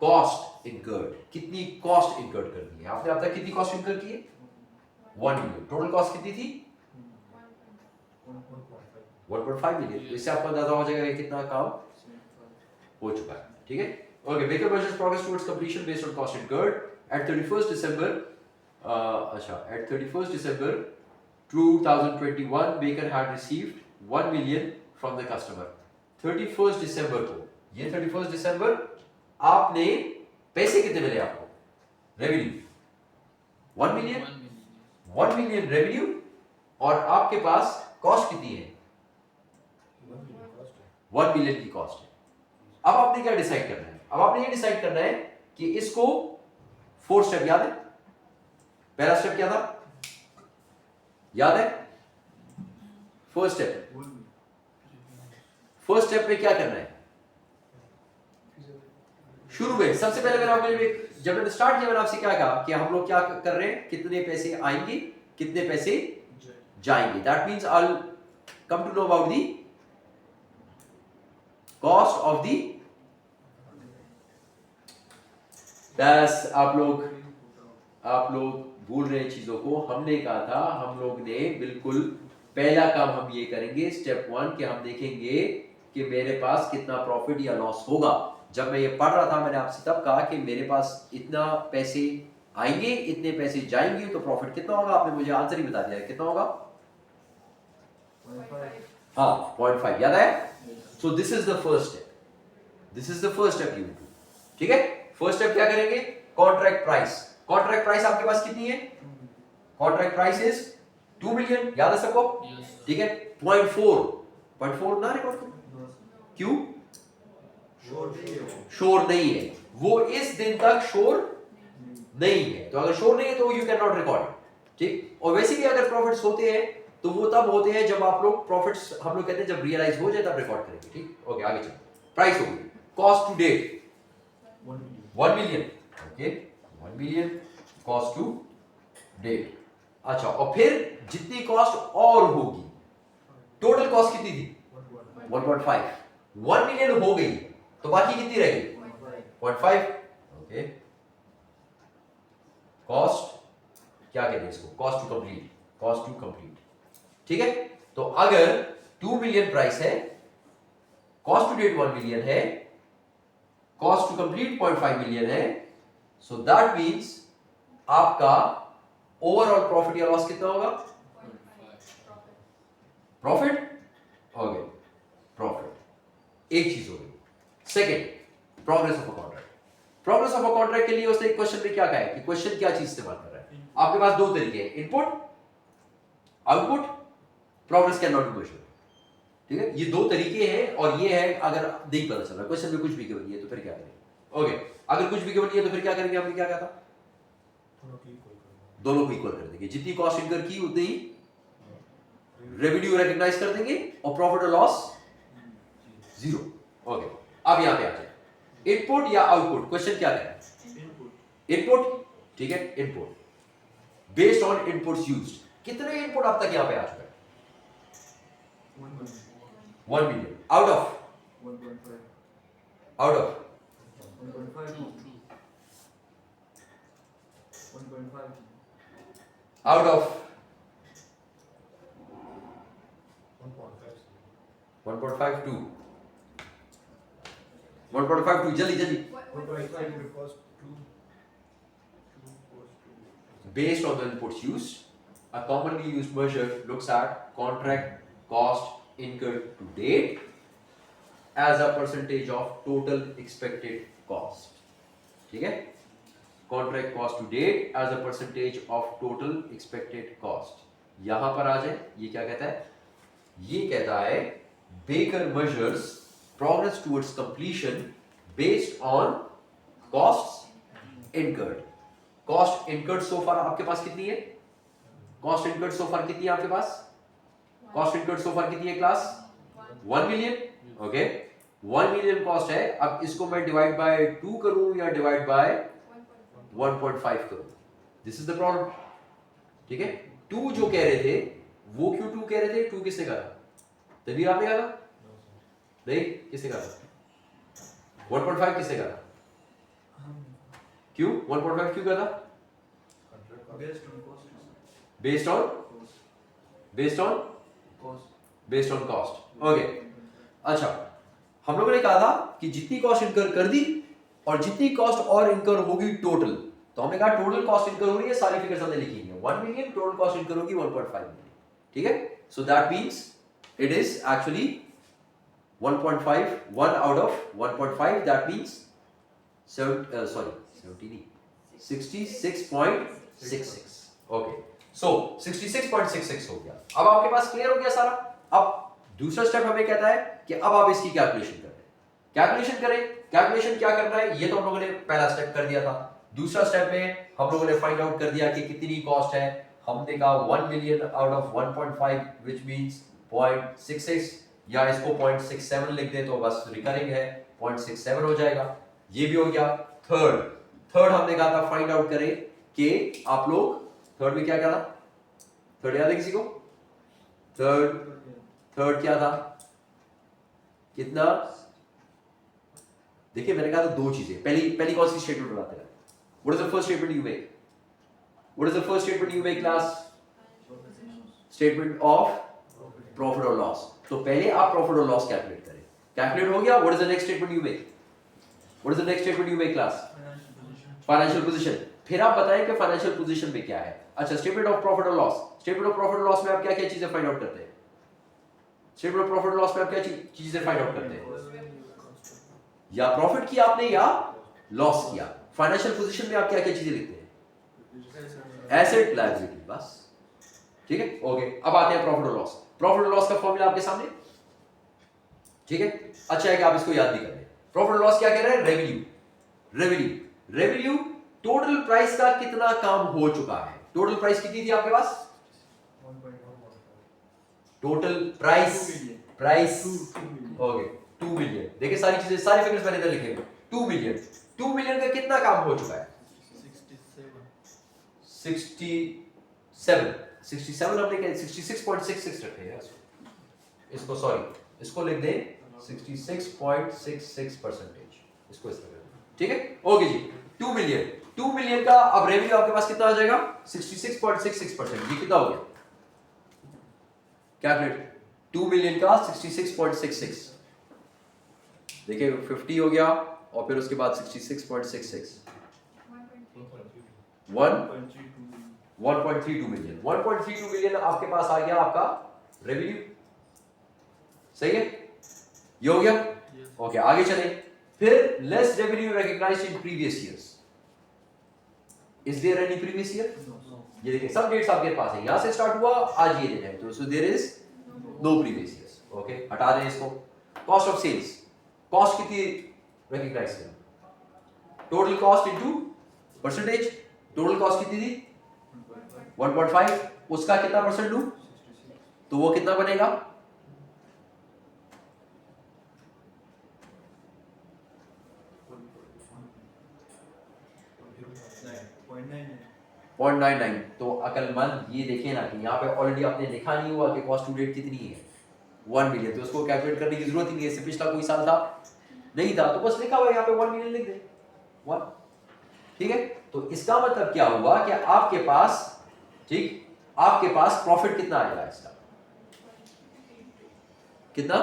कॉस्ट इनकर्ड, कितनी कॉस्ट इनकर्ड कर दी है आपने, अब तक कितनी कॉस्ट इनकर की है, 1 मिलियन, टोटल कॉस्ट कितनी थी 1.5 मिलियन, तो इससे आपको अंदाजा हो जाएगा कि कितना काम हो चुका है, ठीक है। Okay, Baker measures progress towards completion based on cost incurred at 31st December, at 31st December 2021 Baker had received 1 million from the customer। 31st December को, ये 31st December आपने पैसे कितने मिले आपको, रेवेन्यू 1 मिलियन, 1 मिलियन रेवेन्यू, और आपके पास cost कितनी है 1 मिलियन की कॉस्ट है। अब आपने क्या डिसाइड करना है, अब आपने ये डिसाइड करना है कि इसको 4 स्टेप याद है, पहला स्टेप क्या था याद है, फर्स्ट स्टेप में क्या करना है, शुरू में सबसे पहले मैंने आपको जब मैंने स्टार्ट किया मैंने आपसे क्या कहा कि हम लोग क्या कर रहे हैं, कितने पैसे आएंगे कितने पैसे जाएंगे, that means I will come to know about the cost of the, बस आप लोग भूल रहे हैं चीजों को। हमने कहा था, हम लोग ने बिल्कुल पहला काम हम ये करेंगे स्टेप 1 कि हम देखेंगे कि मेरे पास कितना प्रॉफिट या लॉस होगा। जब मैं ये पढ़ रहा था मैंने आपसे तब कहा कि मेरे पास इतना पैसे आएंगे इतने पैसे जाएंगे तो प्रॉफिट कितना होगा, आपने मुझे आंसर ही बता दिया कितना होगा, 0.5 याद है। सो this is the first step, this is the first step you do, ठीक है। फर्स्ट स्टेप क्या करेंगे, कॉन्ट्रैक्ट प्राइस, कॉन्ट्रैक्ट प्राइस आपके पास कितनी है, कॉन्ट्रैक्ट प्राइस इज 2 मिलियन, याद है सबको, ठीक है। 0.4 ना रिकॉर्ड करो, क्यों, श्योर नहीं है, वो इस दिन तक श्योर नहीं है, तो अगर श्योर नहीं है तो यू कैन नॉट रिकॉर्ड, ठीक। और वैसे भी अगर प्रॉफिट्स होते हैं तो वो तब होते हैं जब आप लोग प्रॉफिट्स, हम लोग कहते हैं जब रियलाइज हो जाए तब रिकॉर्ड करेंगे, ठीक। ओके आगे चलो, प्राइस हो गई, cost to date 1 million, okay 1 million cost to date, अच्छा, और फिर जितनी कॉस्ट और होगी, टोटल कॉस्ट कितनी थी 1.5, 1 मिलियन हो गई तो बाकी कितनी रहेगी 0.5, ओके। कॉस्ट क्या कहते हैं इसको, cost to complete, cost to complete, ठीक है। तो अगर 2 मिलियन प्राइस है, कॉस्ट टू डेट 1 मिलियन है, कॉस्ट टू कंप्लीट 0.5 मिलियन है, सो दैट मींस आपका ओवरऑल प्रॉफिट या लॉस कितना होगा, प्रॉफिट, ओके प्रॉफिट, एक चीज हो गई। Second, progress of a contract, progress of a contract के लिए उसने एक क्वेश्चन में क्या कहा है कि क्वेश्चन क्या चीज इस्तेमाल कर रहा है, आपके पास दो तरीके हैं, input output, progress can not be measured, ठीक है। ये दो तरीके हैं और ये है, अगर नहीं पता चला क्वेश्चन में कुछ भी गिवन है तो फिर क्या करेंगे, ओके अगर कुछ भी गिवन है तो फिर क्या करेंगे, हमने क्या कहा था, दोनों को इक्वल कर देंगे, जितनी कॉस्ट इनकर की उतनी ही रेवेन्यू रिकॉग्नाइज कर देंगे और प्रॉफिट और लॉस 0, ओके। अब यहां पे आ जाए, इनपुट या आउटपुट, क्वेश्चन क्या कह रहा है, इनपुट, ठीक है, input based on inputs used, कितने इनपुट अब तक यहां पे आ चुके हैं 1 million, out of 1.5 out of 1.5 out of 1.5 2 1.5 2 जल्दी जल्दी, 1.5 will cost 2 based on the inputs used, a commonly used measure looks at contract cost incurred to date as a percentage of total expected cost, ठीक है। contract cost to date as a percentage of total expected cost, यहां पर आ जाए, ये क्या कहता है, ये कहता है Baker measures progress towards completion based on costs incurred, cost incurred so far आपके पास कितनी है, cost incurred so far कितनी है आपके पास, cost incurred so far कितनी है class 1 million, okay 1 million cost है। अब इसको मैं डिवाइड बाय 2 करूं या डिवाइड बाय 1.5 करूं, दिस इज द प्रॉब्लम, ठीक है। 2 जो कह रहे थे वो क्यों 2 कह रहे थे? 2 किसने कहा? तभी आपने कहा था? नहीं, किसने कहा था? 1.5 किसने कहा था? क्यों 1.5 क्यों कहा था? Based on cost. Based on Cost. Based on Cost. Based on cost. Okay, अच्छा, हम लोगों ने कहा था कि जितनी कॉस्ट इनकर कर दी और जितनी कॉस्ट और इनकर होगी टोटल, तो हमने कहा टोटल कॉस्ट इनकर हो रही है, सारी फिगर्स हमने लिखी है 1 मिलियन, टोटल कॉस्ट इनकर होगी 1.5 मिलियन। ठीक है, so that means it is actually 1.5, 1 out of 1.5, that means 66.66। Okay, so 66.66 हो गया। अब आपके पास क्लियर हो गया सारा। अब दूसरा स्टेप हमें कहता है कि अब आप इसकी कैलकुलेशन करें। कैलकुलेशन करें, कैलकुलेशन क्या करना है ये तो हम लोगों ने पहला स्टेप कर दिया था। दूसरा स्टेप में हम लोगों ने फाइंड आउट कर दिया कि कितनी कॉस्ट है। हमने कहा 1 million out of 1.5 which means 0.66, या इसको 0.67 लिख दे तो बस रिकरिंग है, 0.67 हो जाएगा। ये भी हो गया। थर्ड हमने कहा था फाइंड आउट करें कि आप लोग थर्ड में क्या कहा था? थर्ड याद है किसी को? थर्ड क्या था? कितना? देखिए मैंने कहा था दो चीजें। पहली कौन सी स्टेटमेंट बनाते हैं? What is the first statement you make? What is the first statement you make class? Statement of profit और लॉस। तो पहले आप प्रॉफिट और लॉस कैलकुलेट करें। कैलकुलेट हो गया? What is the next statement you make? What is the next statement you make class? Financial position. फिर आप बताएं कि फाइनेंशियल पोजीशन में क्या है। अच्छा, स्टेटमेंट ऑफ प्रॉफिट और लॉस। स्टेटमेंट ऑफ प्रॉफिट और लॉस में आप क्या क्या चीजें फाइंड आउट करते हैं? स्टेटमेंट ऑफ प्रॉफिट और लॉस में आप क्या चीजें फाइंड आउट करते हैं? या प्रॉफिट किया आपने या लॉस किया। फाइनेंशियल पोजीशन में आप क्या क्या चीजें लिखते हैं? एसेट, लायबिलिटी, बस। ठीक है, ओके। अब आते हैं प्रॉफिट और लॉस। प्रॉफिट और लॉस का फॉर्मूला आपके सामने, ठीक है। अच्छा है कि आप इसको याद भी कर लें। प्रॉफिट और लॉस क्या कह रहा है? रेवेन्यू टोटल प्राइस का कितना काम हो चुका है। टोटल प्राइस कितनी थी आपके पास? 1.1. Total price 2 million. Okay 2 million. देखिए सारी चीजें, सारी फिगर्स मैंने इधर लिखे हैं। 2 मिलियन का कितना काम हो चुका है? 67 हमने क्या 66.66 रखे हैं इसको सॉरी इसको लिख दें 66.66%। इसको इस तरह, ठीक है, ओके जी। 2 मिलियन का अब रेवेन्यू आपके पास कितना आ जाएगा? 66.66%। ये कितना हो गया? कैलकुलेट 2 मिलियन का 66.66। देखिए 50 हो गया और फिर उसके बाद 66.66 1.32 मिलियन। 1.32 मिलियन आपके पास आ गया आपका रेवेन्यू। सही है, ये हो गया। ओके, आगे चले। फिर less revenue recognised in previous years. Is there any previous year? ये देखिए सब डेट्स आपके पास है। यहां से स्टार्ट हुआ, आज ये दिन है, तो so there is no previous years. Okay, हटा दें इसको। कॉस्ट ऑफ सेल्स, कॉस्ट कितनी रिकॉग्नाइज करें? Total cost into percentage. Total cost कितनी थी? 1.5। उसका कितना परसेंट लूं तो वो कितना बनेगा? 0.99। तो अकलमंद ये देखिए ना कि यहाँ पे ऑलरेडी आपने लिखा नहीं हुआ कि कॉस्ट टू डेट कितनी है 1 मिलियन, तो उसको कैलकुलेट करने की जरूरत ही नहीं है। इससे पिछला कोई साल था नहीं था, तो बस लिखा हुआ यहाँ पे 1 मिलियन लिख दे 1। ठीक है, तो इसका मतलब क्या हुआ कि आपके पास, ठीक, आपके पास प्रॉफिट कितना आएगा इसका? कितना?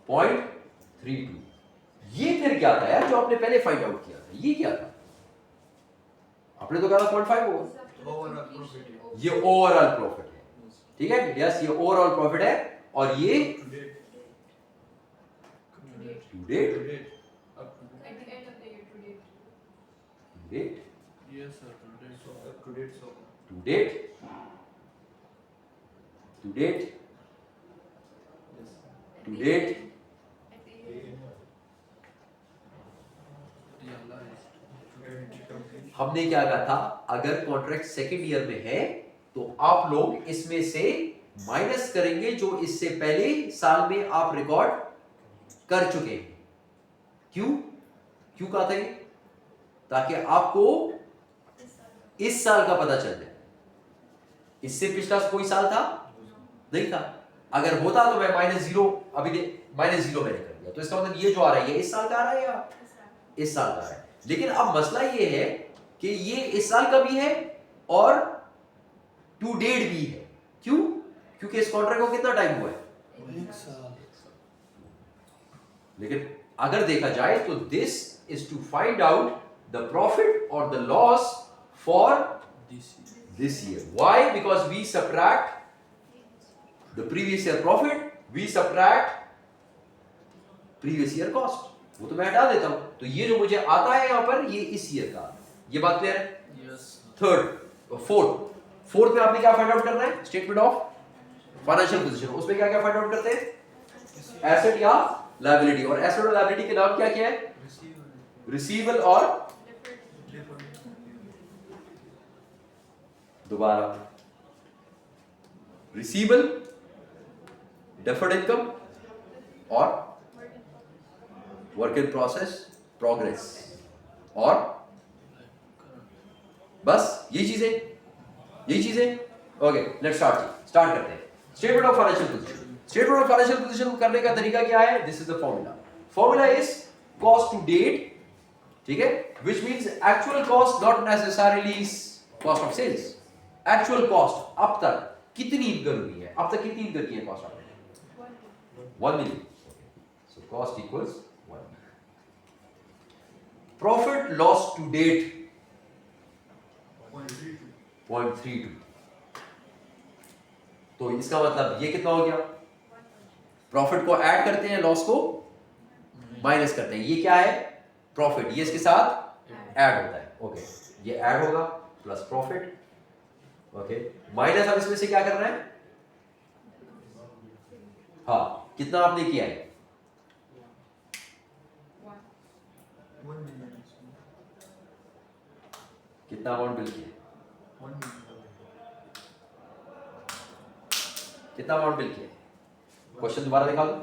0.32। ये फिर क्या था यार जो आपने पहले फाइंड आउट किया था? ये क्या था? आपने तो कहा था 0.5 होगा। Overall profit. ये ओवरऑल प्रॉफिट है, ठीक है, यस, ये ओवरऑल प्रॉफिट है। और ये To date. To date, To date. Up to date. At the end of the year to date. Date, Yes, sir. To date. So up to date. So. To date, to date, Yes. To date. At the year. हमने क्या कहा था? अगर contract second year में है तो आप लोग इसमें से माइनस करेंगे जो इससे पहले साल में आप रिकॉर्ड कर चुके हैं। क्यों कहा था ये? ताकि आपको इस साल का पता चल जाए। इससे पिछला कोई साल था नहीं था। अगर होता तो मैं -0 अभी -0 मैंने कर दिया, तो इसका मतलब ये जो आ रहा है ये इस साल का आ रहा है या इस साल का है। लेकिन अब मसला ये है कि ये इस साल का भी है और टू डेट भी है। क्यों? क्योंकि इस कॉन्ट्रैक्ट को कितना टाइम हुआ है? एक साल। लेकिन अगर देखा जाए तो this is to find out the profit और the loss for This this year. Why? Because we subtract the previous year profit, we subtract previous year cost. वो तो मैं हटा देता हूं, तो ये जो मुझे आता है यहां पर ये इस ईयर का। ये बात क्लियर है? Yes. थर्ड फोर्थ में आपने क्या फाइंड आउट करना है? Statement of financial position. उसमें क्या क्या फाइंड आउट करते हैं? एसेट या लायबिलिटी। और एसेट और लायबिलिटी के नाम क्या क्या है? रिसीवेबल और दोबारा रिसीवेबल, डेफर्ड इनकम और वर्क इन प्रोग्रेस और बस यही चीजें। ओके, लेट्स स्टार्ट करते हैं। Statement of financial position. Statement of financial position करने का तरीका क्या है? This is the formula is cost to date, ठीक है, which means actual cost, not necessarily cost of sales. Actual cost अब तक कितनी इनकम हुई है, अब तक कितनी इनकम की है कॉस्ट आपने? 1 मिलियन। So cost equals 1 million. Profit loss to date 0.32। तो इसका मतलब ये कितना हो गया? प्रॉफिट को ऐड करते हैं, लॉस को माइनस करते हैं। ये क्या है? प्रॉफिट। ये इसके साथ ऐड होता है। ओके, ये ऐड होगा प्लस प्रॉफिट। ओके, माइनस अब इसमें से क्या करना है? हाँ, कितना आपने किया है? 1 million. कितना अमाउंट बिल किया? 1 million. कितना अमाउंट बिल किया? क्वेश्चन दोबारा दिखा दो,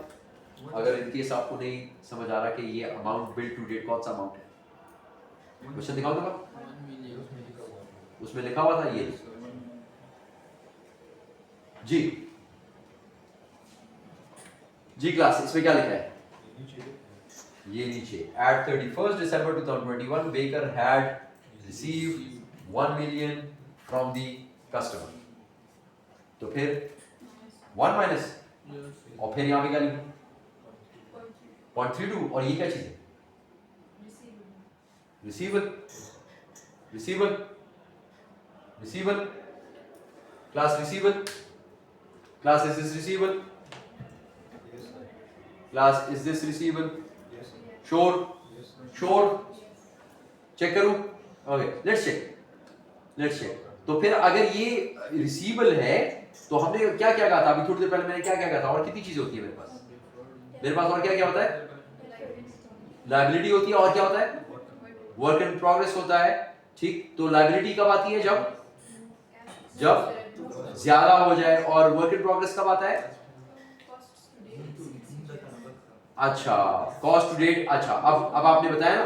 अगर इन केस आपको नहीं समझ आ रहा कि ये अमाउंट बिल टू डेट कौन सा अमाउंट है। क्वेश्चन दिखाओ तो 1 million. उसमें लिखा हुआ था ये जी क्लास, इसमें क्या लिखा है? ये नीचे at 31st December 2021 Baker had received 1 million from the customer. तो फिर 1 माइनस Yes. और फिर यहाँ पे क्या लिखूं? 0.32। और ये क्या चीज है? Receivable class receivable class is this receivable class is this receivable sure check करूं? Okay, let's check. तो फिर अगर ये रिसीवेबल है तो हमने क्या क्या कहा था अभी थोड़ी देर पहले? मैंने क्या क्या कहा था? और कितनी चीजें होती है मेरे पास और क्या क्या होता है? लायबिलिटी होती है और क्या होता है? वर्क इन प्रोग्रेस होता है। ठीक, तो लायबिलिटी कब आती है? जब ज्यादा हो जाए। और वर्क इन प्रोग्रेस कब आता है? अच्छा, कॉस्ट टू डेट। अच्छा, अब आपने बताया ना,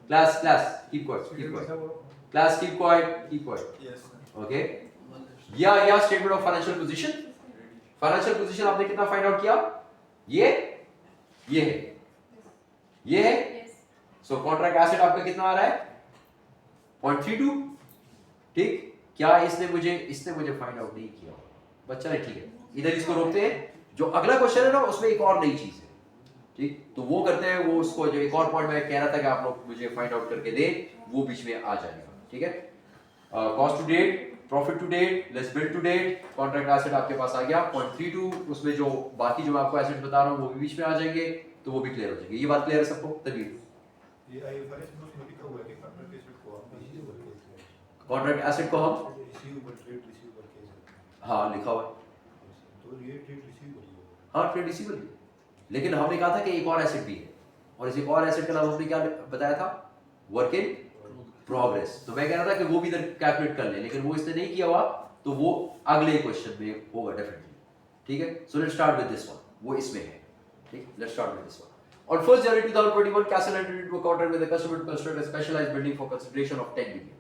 class keep quiet. Yes. Okay, ये आ गया statement of financial position. Financial position आपने कितना फाइंड आउट किया? ये है। सो कॉन्ट्रैक्ट एसेट आपका कितना आ रहा है? 0.32। ठीक, क्या इसने मुझे फाइंड आउट नहीं किया? बच्चा नहीं, ठीक है, इधर इसको रोकते हैं। जो अगला क्वेश्चन है ना उसमें एक और नई चीज है। ठीक, तो वो करते हैं, वो उसको जो एक और पॉइंट मैं कह रहा था कि आप लोग मुझे फाइंड आउट करके दे, वो बीच में आ जाएगा। ठीक है, cost to date, profit to date, less bill to date, contract asset आपके पास आ गया 0.32। उसमें जो बाकी जो मैं आपको एसेट बता रहा हूँ वो भी बीच में आ जाएंगे, तो वो भी क्लियर हो जाएंगे। ये बात क्लियर है सबको? तभी ये आईएफआरएस में उसमें लिखा हुआ है कि कॉन्ट्रैक्ट एसेट को आप रिसीवेबल कहते हैं। कॉन्ट्रैक्ट एसेट को हम रिसीवेबल ट्रेड रिसीवेबल कहते हैं। हाँ लिखा हुआ है, तो ये ट्रेड रिसीवेबल ही होगा। हाँ ट्रेड रिसीवेबल। लेकिन हमने कहा था कि एक और एसेट भी है, और इस एक और एसेट का नाम हमने क्या बताया था? Work in progress. तो मैं कह रहा था कि वो भी इधर कैलकुलेट कर ले, लेकिन वो इसने नहीं किया हुआ, तो वो अगले क्वेश्चन में होगा डेफिनेटली। ठीक है, so let's start with this one, वो इसमें है। ठीक, let's start with this one. On 1st January 2021, Castle entered into a contract with the customer to construct a specialized building for consideration of 10 million.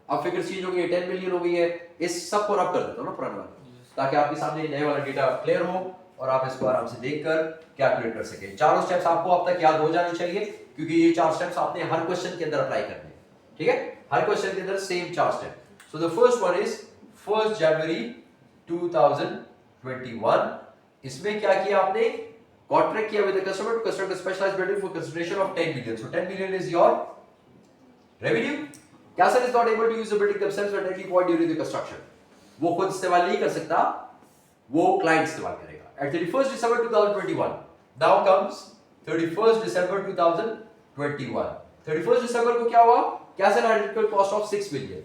अब figure change हो गई है, 10 million हो गई है। इस सब को रब कर देता हूं ना पुराने वाले, ताकि आपके सामने नए वाला डेटा क्लियर हो और आप इसको आराम से देखकर कैलकुलेट कर सकें। चारों स्टेप्स आपको अब तक याद हो जाने चाहिए, क्योंकि ये 4 स्टेप्स आपने हर क्वेश्चन के अंदर अप्लाई करने हैं, ठीक है? हर क्वेश्चन के अंदर same 4 step. So the first one is 1 January 2021। इसमें क्या किया आपने? कॉन्ट्रैक्ट किया with the customer to construct a specialised building for consideration of 10 million. So 10 million is your revenue. Castle is not able to use the building themselves at any point during the construction. वो खुद इस्तेमाल नहीं कर सकता, वो client इस्तेमाल करेगा। At 31st December 2021, now comes 31st December 2021. 31st December को क्या हुआ? Castle had incurred cost of 6 million.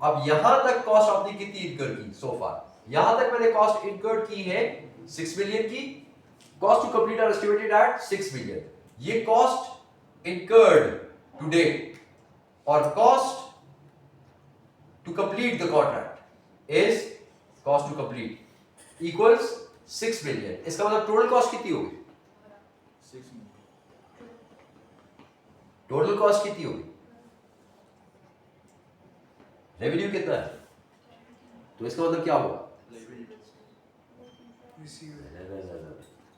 अब यहां तक कॉस्ट आपने कितनी इनकर की so far? यहां तक मैंने कॉस्ट इनकर की है 6 मिलियन की। Cost to complete are estimated at 6 million. ये कॉस्ट इनकर्ड टू डेट और cost to complete the contract is cost to complete equals 6 million। इसका मतलब टोटल कॉस्ट कितनी होगी? 6 million। टोटल कॉस्ट कितनी होगी? रेवेन्यू कितना है? तो इसका मतलब क्या होगा?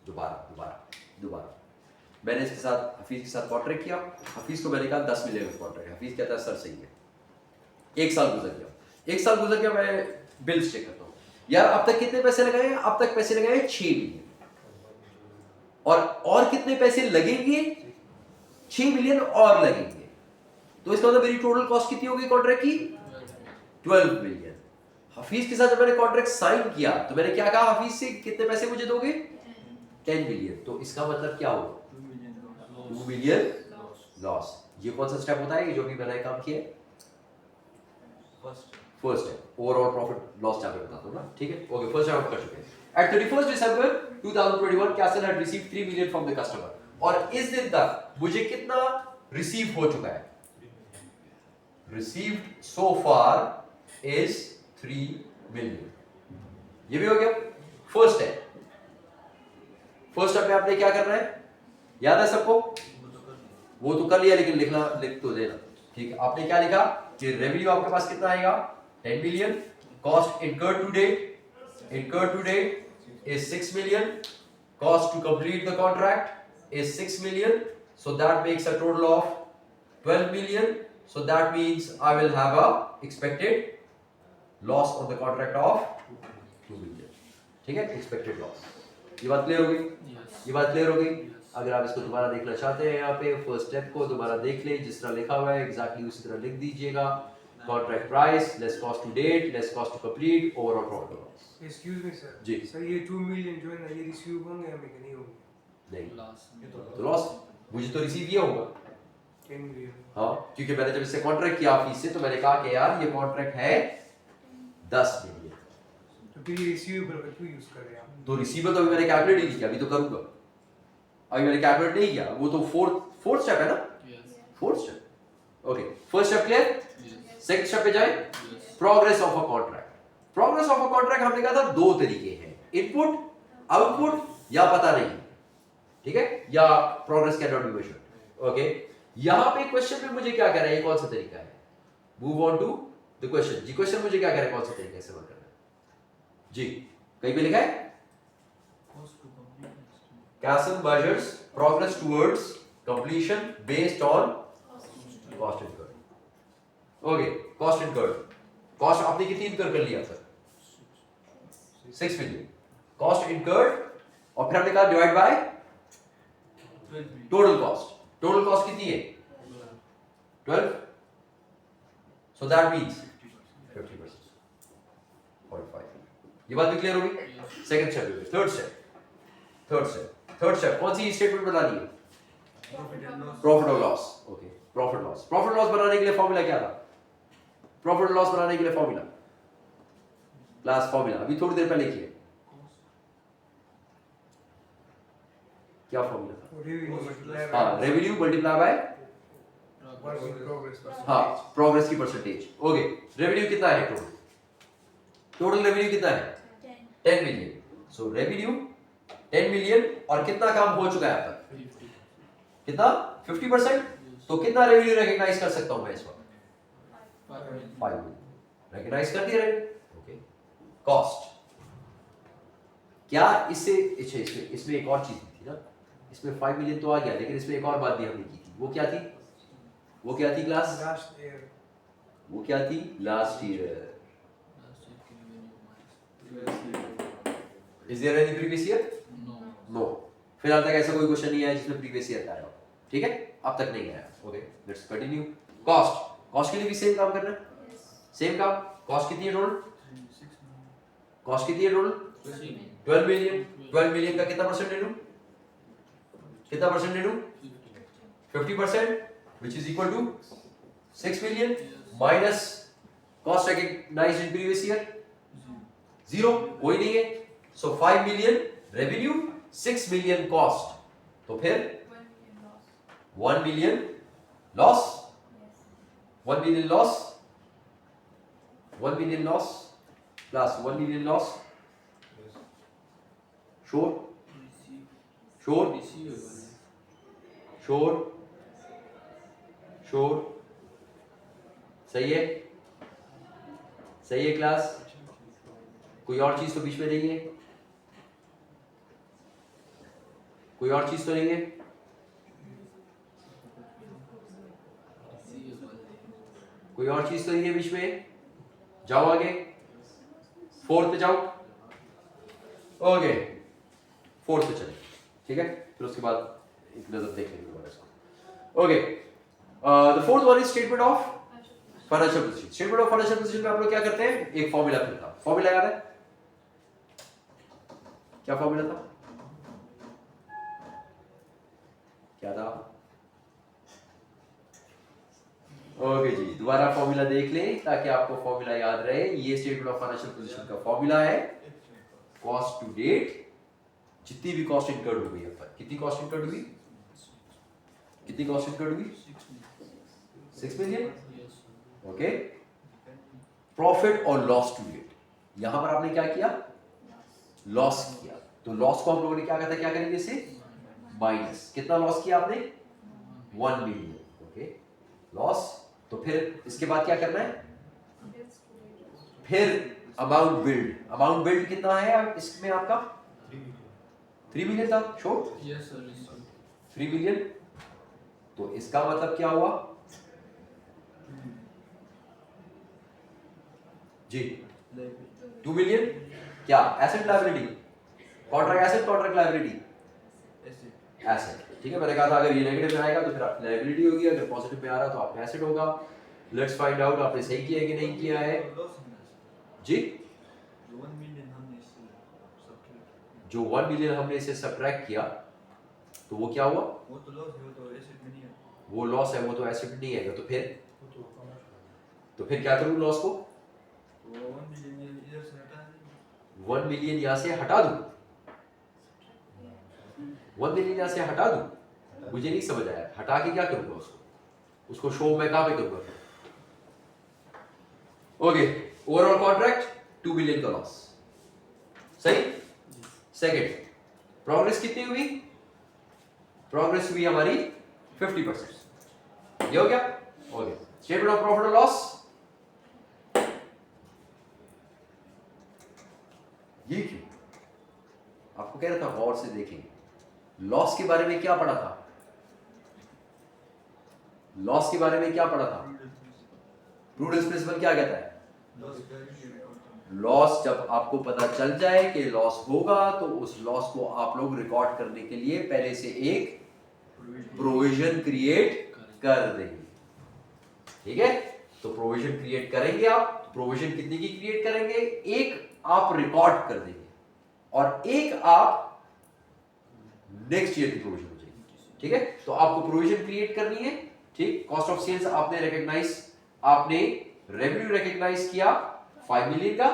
दोबारा मैंने इसके साथ हफीज के साथ कॉन्ट्रैक्ट किया। हफीज को मैंने कहा 10 मिलियन का कॉन्ट्रैक्ट। हफीज कहता है सर सही है। एक साल गुजर गया, मैं बिल्स चेक करता हूं, यार अब तक कितने पैसे लगाए? अब तक पैसे लगाए 6 मिलियन, और कितने पैसे लगेंगे? 6 मिलियन और लगेंगे। तो इसका मतलब मेरी टोटल कॉस्ट कितनी होगी कॉन्ट्रैक्ट की? 12 मिलियन। हफीज के साथ जब मैंने कॉन्ट्रैक्ट साइन किया तो मैंने क्या कहा? हफीज से कितने पैसे मुझे दोगे? 10 मिलियन। तो इसका मतलब क्या होगा? 2 मिलियन लॉस। ये कौन सा स्टेप होता है? ये जो भी मैंने काम किया फर्स्ट है। ओवरऑल प्रॉफिट लॉस चार्ट बताता हूं ना, ठीक है? ओके, फर्स्ट हम कर चुके हैं। At 31st December 2021 Castle had received 3 million from the customer. और इस दिन तक मुझे कितना रिसीव हो चुका है? Received so far is 3 million. ये भी हो गया फर्स्ट है। फर्स्ट स्टेप में आपने क्या करना है? याद है सबको? वो तो कर लिया, लेकिन लिख तो देना, ठीक है? आपने क्या लिखा कि रेवेन्यू आपके पास कितना आएगा? 10 मिलियन। Cost incurred to date is 6 million. Cost to complete the contract is 6 million. So that makes a total of 12 million. So that means I will have a expected loss on the contract of 2 million. ठीक है? Expected loss. ये बात clear हो गई? ये बात clear हो गई? अगर आप इसको दोबारा देखना चाहते हैं, यहाँ पे फर्स्ट स्टेप को दोबारा देख लें, जिस तरह लिखा हुआ है एग्जैक्टली उसी तरह लिख दीजिएगा। Contract price less cost to date less cost to complete overall profit loss. Excuse me sir जी सर, ये 2 मिलियन जो है ना, ये रिसीव होंगे हमें कि नहीं होंगे? नहीं तो लॉस मुझे तो रिसीव ये होगा। 10 मिलियन। हाँ, क्योंकि मैंने जब इससे कॉन्ट्रैक्ट किया ऑफिस से, तो मैंने कहा कि यार ये कॉन्ट्रैक्ट है 10 मिलियन। तो फिर ये रिसीवेबल का क्यों यूज कर रहे हैं आप? तो रिसीवेबल तो अभी मैंने कैलकुलेट ही नहीं किया, अभी तो करूंगा। अभी मैंने कैलकुलेट नहीं किया, वो तो फोर्थ स्टेप है ना? Fourth step. Okay, first step clear? Second step पे जाए। Progress of a contract. Progress of a contract हमने कहा था 2 तरीके हैं, इनपुट आउटपुट या पता नहीं, ठीक है? या progress can not be measured. Okay, यहां पे क्वेश्चन में मुझे क्या कह रहा है? ये कौन सा तरीका है? Move on to the question. जी, क्वेश्चन मुझे क्या कह रहा है? कौन सा तरीका से वर्क करना है? जी, कहीं पे लिखा है? Castle measures progress towards completion based on cost incurred. Okay, cost incurred. Cost आपने कितनी incur कर लिया सर? 6 million. Cost incurred और फिर हमने कहा divide by total cost. Total cost कितनी है? 12. So that means 50%. 0.5. ये बात भी क्लियर हो गई? Second step. थर्ड स्टेप कौन सी स्टेटमेंट बनानी है? प्रॉफिट और लॉस। ओके, प्रॉफिट लॉस बनाने के लिए फॉर्मूला क्या था? प्रॉफिट लॉस बनाने के लिए फॉर्मूला, क्लास फॉर्मूला अभी थोड़ी देर पहले किया। क्या फॉर्मूला था? हाँ, रेवेन्यू मल्टीप्लाई बाय हाँ प्रोग्रेस की परसेंटेज। ओके, रेवेन्यू कितना है? टोटल रेवेन्यू कितना है? 10 मिलियन। सो रेवेन्यू 10 मिलियन और कितना काम हो चुका है अब तक? कितना? 50%। तो कितना रेवेन्यू रिकॉग्नाइज कर सकता हूं मैं इस वक्त? 5 मिलियन रिकॉग्नाइज कर दिया रेवेन्यू। ओके, कॉस्ट क्या इससे अच्छा इसमें एक और चीज थी ना, इसमें 5 मिलियन तो आ गया, लेकिन इसमें एक और बात भी हमने की थी। वो क्या थी? वो क्या थी क्लास? लास्ट ईयर वो क्या थी? Last year. Is there any previous year? No, फिलहाल तक ऐसा कोई क्वेश्चन नहीं आया जिसमें प्रीवियस ईयर का आया हो। ठीक है, अब तक नहीं आया। Okay, let's continue. कॉस्ट के लिए भी सेम काम करना है, सेम काम। कॉस्ट कितनी है टोटल? कॉस्ट कितनी है टोटल? 12 मिलियन। 12 मिलियन का कितना परसेंट ले लूं? कितना परसेंट ले लूं? 50%, which is equal to 6 million minus cost recognized in previous year 0, कोई नहीं है। So 5 million revenue, 6 million cost, तो फिर 1 million loss. 1 million loss, Yes. 1 million loss plus 1 million loss. Sure, सही है, सही है क्लास। कोई और चीज तो बीच में नहीं है, कोई और चीज तो नहीं है। कोई और चीज तो नहीं है बीच में। जाओ आगे, 4th पे जाओ। ओके, 4th पे चले। ठीक है, फिर उसके बाद एक नजर देख लेंगे दोबारा इसको। Okay, the 4th one is statement of financial position. Statement of financial position में आप लोग क्या करते हैं? एक फॉर्मूला फिर था। फॉर्मूला याद है? क्या फॉर्मूला था? क्या था? ओके जी, दोबारा फॉर्मूला देख लें ताकि आपको फॉर्मूला याद रहे। ये स्टेटमेंट ऑफ फाइनेंशियल पोजीशन का फॉर्मूला है। कॉस्ट टू डेट, जितनी भी कॉस्ट इनकर्ड हो गई है, कितनी कॉस्ट इनकर्ड हुई? कितनी कॉस्ट इनकर्ड हुई? 6 मिलियन। ओके, प्रॉफिट और लॉस टू डेट। यहां पर आपने क्या किया? लॉस किया। तो लॉस को हम लोगों ने क्या कहता है, क्या करेंगे इसे? माइनस। कितना लॉस किया आपने? 1 मिलियन। Okay, loss. तो फिर इसके बाद क्या करना है? Bills to date. फिर अमाउंट बिल्ड। अमाउंट बिल्ड कितना है इसमें आपका? 3 मिलियन था। Sure, 3 million. तो इसका मतलब क्या हुआ जी? 2 मिलियन। क्या? Asset liability, contract asset, contract liability, asset. ठीक है, मैंने कहा था अगर ये नेगेटिव में आएगा तो फिर आपकी लायबिलिटी होगी, अगर पॉजिटिव में आ रहा तो आपका एसेट होगा। लेट्स फाइंड आउट आपने सही किया है कि नहीं किया है जी। जो 1 मिलियन हमने इसे सब्ट्रैक्ट किया तो वो क्या हुआ? वो लॉस है, वो तो एसेट नहीं है। तो फिर क्या करूं लॉस को? 1 मिलियन यहां से हटा दूं। 1 मिलियन यहां से हटा दूं। मुझे नहीं समझ आया, हटा के क्या करूंगा उसको शो में कहां पे करूंगा? ओके, ओवरऑल कॉन्ट्रैक्ट 2 मिलियन का लॉस। सही। सेकंड, प्रोग्रेस कितनी हुई? प्रोग्रेस हुई हमारी 50%। ये हो गया। ओके, स्टेटमेंट ऑफ प्रॉफिट और लॉस। ये क्यों? आपको कह रहा था गौर से देखेंगे। लॉस के बारे में क्या पढ़ा था? लॉस के बारे में क्या पढ़ा था? प्रूडेंस प्रिंसिपल क्या कहता है? लॉस जब आपको पता चल जाए कि लॉस होगा तो उस लॉस को आप लोग रिकॉर्ड करने के लिए पहले से एक प्रोविजन क्रिएट कर देंगे। ठीक है, तो प्रोविजन क्रिएट करेंगे आप। प्रोविजन कितने की क्रिएट करेंगे? एक आप रिकॉर्ड कर देंगे और एक आप नेक्स्ट ईयर की प्रोविजन हो जाएगी। ठीक है, तो आपको प्रोविजन क्रिएट करनी है। ठीक, कॉस्ट ऑफ सेल्स आपने रिकॉग्नाइज, आपने रेवेन्यू रिकॉग्नाइज किया 5 मिलियन का,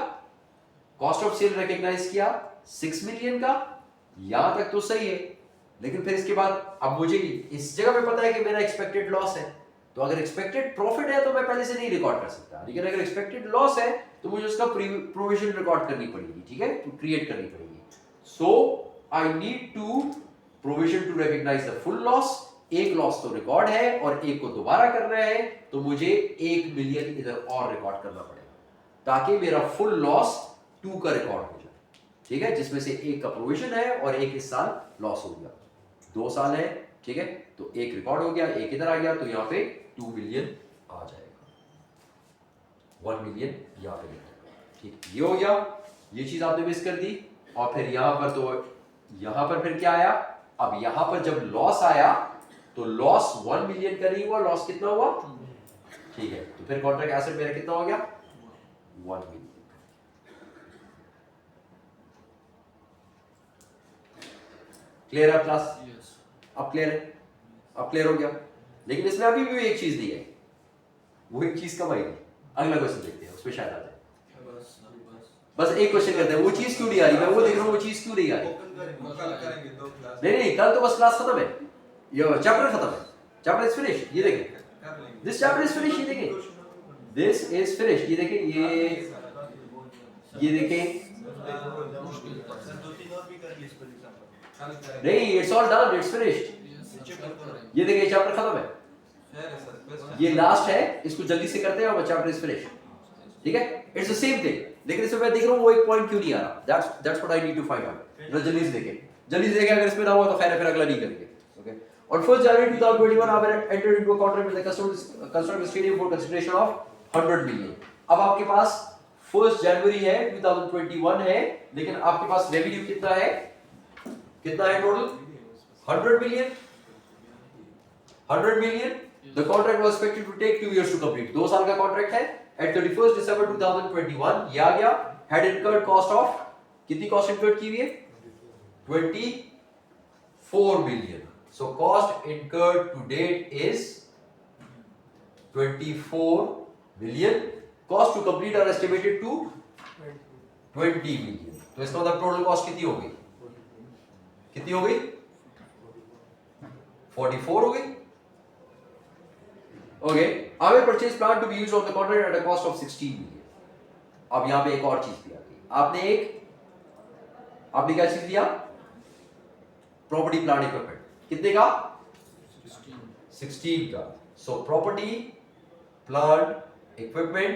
कॉस्ट ऑफ सेल रिकॉग्नाइज किया 6 मिलियन का। यहां तक तो सही है, लेकिन फिर इसके बाद अब मुझे इस जगह पे पता है कि मेरा एक्सपेक्टेड लॉस है। तो अगर एक्सपेक्टेड प्रॉफिट है तो मैं पहले से नहीं रिकॉर्ड कर सकता, लेकिन अगर एक्सपेक्टेड लॉस है तो मुझे उसका प्रोविजन रिकॉर्ड करनी पड़ेगी। ठीक है, तो क्रिएट करनी पड़ेगी। So I need to provision to recognise the full loss एक लॉस तो रिकॉर्ड है और एक को दोबारा करना है, तो मुझे 1 मिलियन इधर और रिकॉर्ड करना पड़ेगा ताकि मेरा फुल लॉस 2 का रिकॉर्ड हो जाए, ठीक है, जिसमें से एक का प्रोविजन है और एक इस साल लॉस हो गया, 2 साल है, ठीक है, तो एक रिकॉर्ड हो गया, एक इधर आ गया, तो यहाँ पे 2 मिलियन आ जाएगा, 1 मिलियन यहाँ पे लिख देगा, ठीक, ये हो गया, ये चीज आपने मिस कर दी। और फिर यहाँ पर तो यहाँ पर फिर क्या आया, अब यहाँ पर जब लॉस आया तो लॉस 1 मिलियन का नहीं हुआ, लॉस कितना हुआ, ठीक है, तो फिर कॉन्ट्रैक्ट एसेट मेरा कितना हो गया, 1 मिलियन। क्लियर है क्लास, Yes. अब क्लियर है, अब क्लियर हो गया, लेकिन इसमें अभी भी एक चीज दी है, वो एक चीज कब आएगी, अगला क्वेश्चन देखते हैं, उसमें शायद आ जाए। बस एक क्वेश्चन करते हैं, वो चीज क्यों नहीं आ रही, मैं वो देख रहा हूँ, वो चीज क्यों नहीं आ रही। कल करेंगे 2 क्लास नहीं नहीं, कल तो बस क्लास खत्म है, ये चैप्टर खत्म है, चैप्टर इज फिनिश, ये देखें, कर लेंगे। दिस चैप्टर इज फिनिश, ये देखें, दिस इज फिनिश, ये देखें, ये देखें, सर 2-3 और भी कर लीजिए फॉर एग्जांपल। नहीं, it's all done, it's finished, ये देखें चैप्टर खत्म है, फेयर है सर, बेस्ट ये लास्ट है, इसको जल्दी से करते हैं और चैप्टर इज फिनिश, ठीक है, इट्स द सेम थिंग, लेकिन इसमें मैं देख रहा हूँ वो एक पॉइंट क्यों नहीं आ रहा, that's what I need to find out, जल्दी से देखें, अगर इसमें ना हुआ तो खैर है, फिर अगला नहीं करेंगे, okay. On 1st January 2021, I entered into a contract with the construct a stadium for consideration of 100 million. अब आपके पास 1st January है 2021 है, लेकिन आपके पास रेवेन्यू कितना है total, 100 million. 100 million. The contract was expected to take 2 years to complete. 2 साल का कॉन्ट्रैक्ट है. At 31st December 2021 ये आ गया. Had incurred cost of, कितनी कॉस्ट incurred की हुई है, 24 million. So cost incurred to date is 24 million. Cost to complete are estimated to 20 million. तो इसका मतलब टोटल कॉस्ट कितनी हो गई, कितनी हो गई, 44 हो गई, ओके। अब purchase plan to be used on the contract at a cost of 16 million. अब यहां पे एक और चीज भी आ गई, आपने क्या चीज दिया, प्रॉपर्टी प्लांट इक्विपमेंट, कितने का, 16 का। So property plant equipment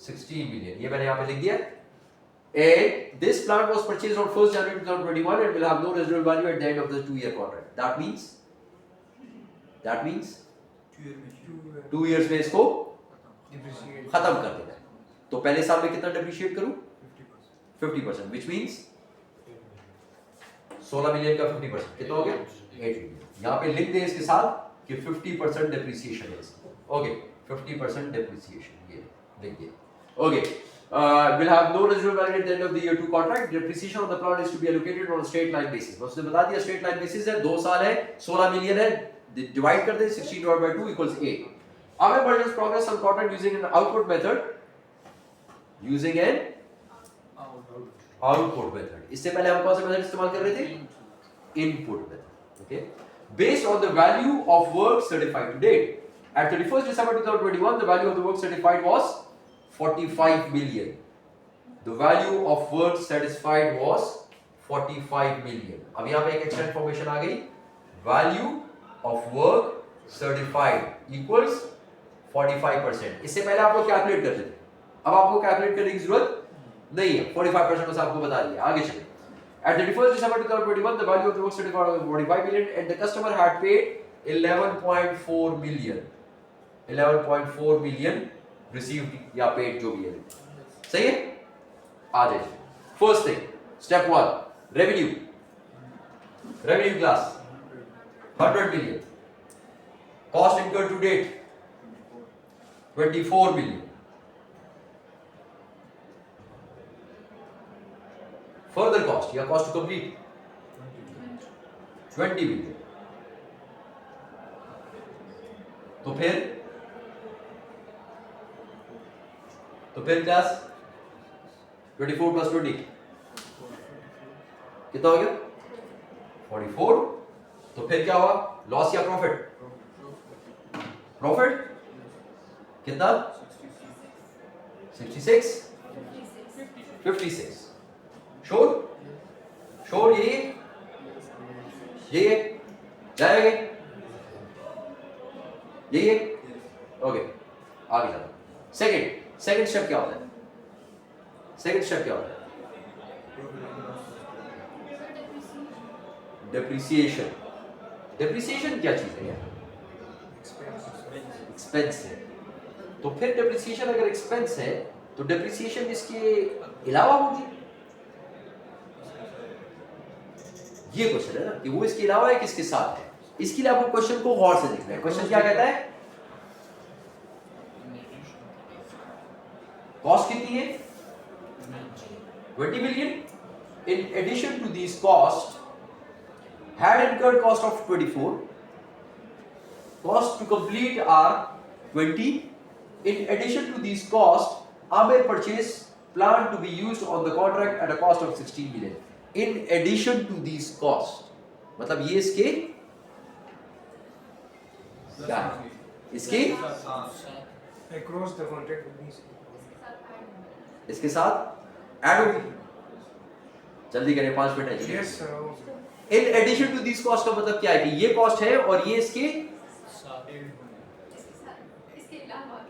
16 million, ये मैंने यहां पे लिख दिया। And this plant was purchased on 1st January 2021 and will have no residual value at the end of the 2-year contract. That means 2 years में इसको खत्म कर देना है। तो पहले साल में कितना डिप्रिशिएट करूं, 50%, which means 16 मिलियन का 50% कितना हो गया, 8 मिलियन। यहाँ पे लिख दे इसके साथ कि 50% डिप्रिसिएशन है इसका, ओके, 50% डिप्रिसिएशन, ये लिख दिया, okay. Will have no residual value at the end of the year 2 contract. Depreciation of the plant is to be allocated on a straight line basis. बस उसने बता दिया straight line basis है, 2 साल है, 16 मिलियन है, डिवाइड कर दे, 16 divided by 2 equals 8. अब हम बढ़ते हैं progress on contract using an output method. Using an output method. इससे पहले हम कौन सा मेथड इस्तेमाल कर रहे थे, input method, okay. Based on the value of work certified to date. At 31st December 2021, the value of the work certified was 45 million. The value of work satisfied was 45 million. अब यहाँ पे एक extra information आ गई, value of work certified equals 45%. इससे पहले आप लोग calculate करते थे, अब आपको कैलकुलेट करने की जरूरत नहीं है, 45% बस आपको बता दिया। आगे चलिए। At 31st December 2021, the value of the work certified was 45 million and the customer had paid 11.4 million. 11.4 million received या paid जो भी है, सही है। आ जाइए, first thing, step 1, revenue class 100 million, cost incurred to date 24 million, further cost या cost to complete 20 million. तो फिर क्लास 24 प्लस 20 कितना हो गया, 44। तो फिर क्या हुआ, लॉस या प्रॉफिट, प्रॉफिट कितना, 66, 56, श्योर यही है, जाएंगे, यही है? ओके, आगे चलो। सेकंड स्टेप क्या होता है? सेकंड स्टेप क्या होता है? डेप्रिसिएशन। डेप्रिसिएशन क्या चीज है यार? एक्सपेंस है। तो फिर डेप्रिसिएशन अगर एक्सपेंस है तो डेप्रिसिएशन इसके अलावा होगी। ये क्वेश्चन है ना कि वो इसके अलावा है किसके साथ है। इसके लिए आपको क्वेश्चन को गौर से देखना है। क्वेश्चन क्या कहता है? कॉस्ट कितनी है? 20 million. In addition to these costs, had incurred cost of 24. Cost to complete are 20. In addition to these costs, Amir purchased plant to be used on the contract at a cost of 16 million. In addition to these costs, मतलब ये इसके क्या है? इसके Across the contract with these. इसके साथ add होगी। जल्दी करें, 5 मिनट है। Yes, sir. In addition to this cost का मतलब क्या है कि ये कॉस्ट है और ये इसके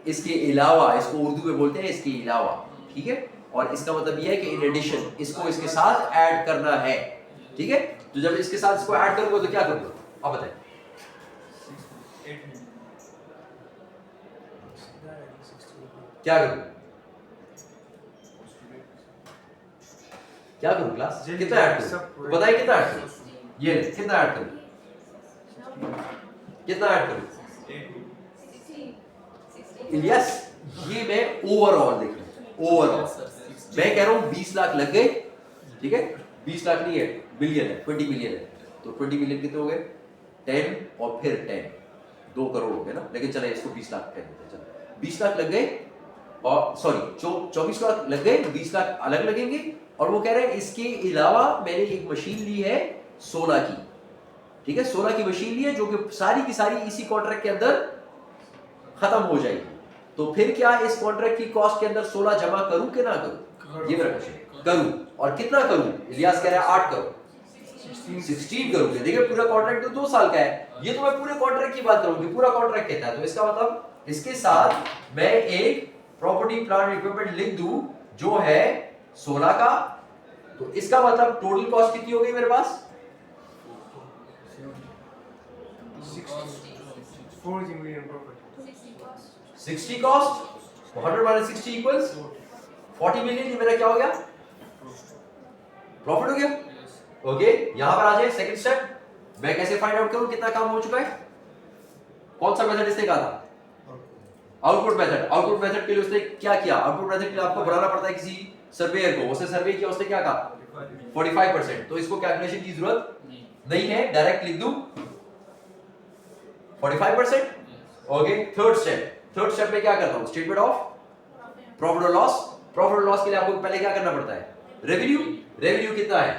इसके अलावा, इसको उर्दू में बोलते हैं इसके अलावा, ठीक है। और इसका मतलब ये है कि इन एडिशन इसको इसके साथ ऐड करना है, ठीक है। तो जब इसके साथ इसको ऐड करूंगा तो क्या करूंगा आप बताएं? 8 million. क्या करूं? क्या करूं क्लास? जल्दी कितना ऐड सब करूं? बताइए कितना ऐड करूं? ये कितना ऐड करूं? कितना ऐड करूं? 8 million. इलियास, ये मैं ओवरऑल देख रहा हूं। ओवरऑल मैं कह रहा हूं 20 लाख लग गए, ठीक है। 20 लाख नहीं है, बिलियन है, 20 मिलियन है। तो 20 मिलियन कितने हो गए? 10 और फिर 10, 2 करोड़ हो गए ना। लेकिन चले इसको 20 लाख कह देते हैं। चलो 20 लाख लग गए और सॉरी 24 लाख लग गए, 20 लाख अलग लगेंगे। और वो कह रहे हैं इसके अलावा मैंने एक मशीन ली है 16 की, ठीक है। 16 की मशीन ली है जो कि सारी की सारी इसी कॉन्ट्रैक्ट के अंदर खत्म हो जाएगी। तो फिर क्या इस कॉन्ट्रैक्ट की कॉस्ट के अंदर 16 जमा करूं कि ना करूं? ये मेरा क्वेश्चन है। करूं, और कितना करूं? इलियास कह रहा है 8 करूं, 16 करूंगे। देखिए पूरा कॉन्ट्रैक्ट तो 2 साल का है, ये तो मैं पूरे कॉन्ट्रैक्ट की बात करूंगी। पूरा कॉन्ट्रैक्ट कहता है तो इसका मतलब इसके साथ मैं एक प्रॉपर्टी प्लांट इक्विपमेंट लिख दूं जो है 16 का। तो इसका मतलब टोटल कॉस्ट कितनी हो गई मेरे पास? 40 million profit. 60 cost, 100 minus 60 equals 40 million. ये मेरा क्या हो गया? प्रॉफिट हो गया। ओके, यहां पर आ जाए सेकंड स्टेप। मैं कैसे फाइंड आउट करूं कितना काम हो चुका है? कौन सा मेथड इसने कहा था? Output method. आउटपुट मेथड के लिए उसने क्या किया? आउटपुट मेथड के लिए आपको बनाना पड़ता है किसी सर्वेयर को। उसने सर्वे किया, उसने क्या कहा? 45%। तो इसको कैलकुलेशन की जरूरत नहीं है, डायरेक्ट लिख दूं 45%। ओके, थर्ड स्टेप में क्या करता हूं? स्टेटमेंट ऑफ प्रॉफिट और लॉस। प्रॉफिट और लॉस के लिए आपको पहले क्या करना पड़ता है? रेवेन्यू कितना है?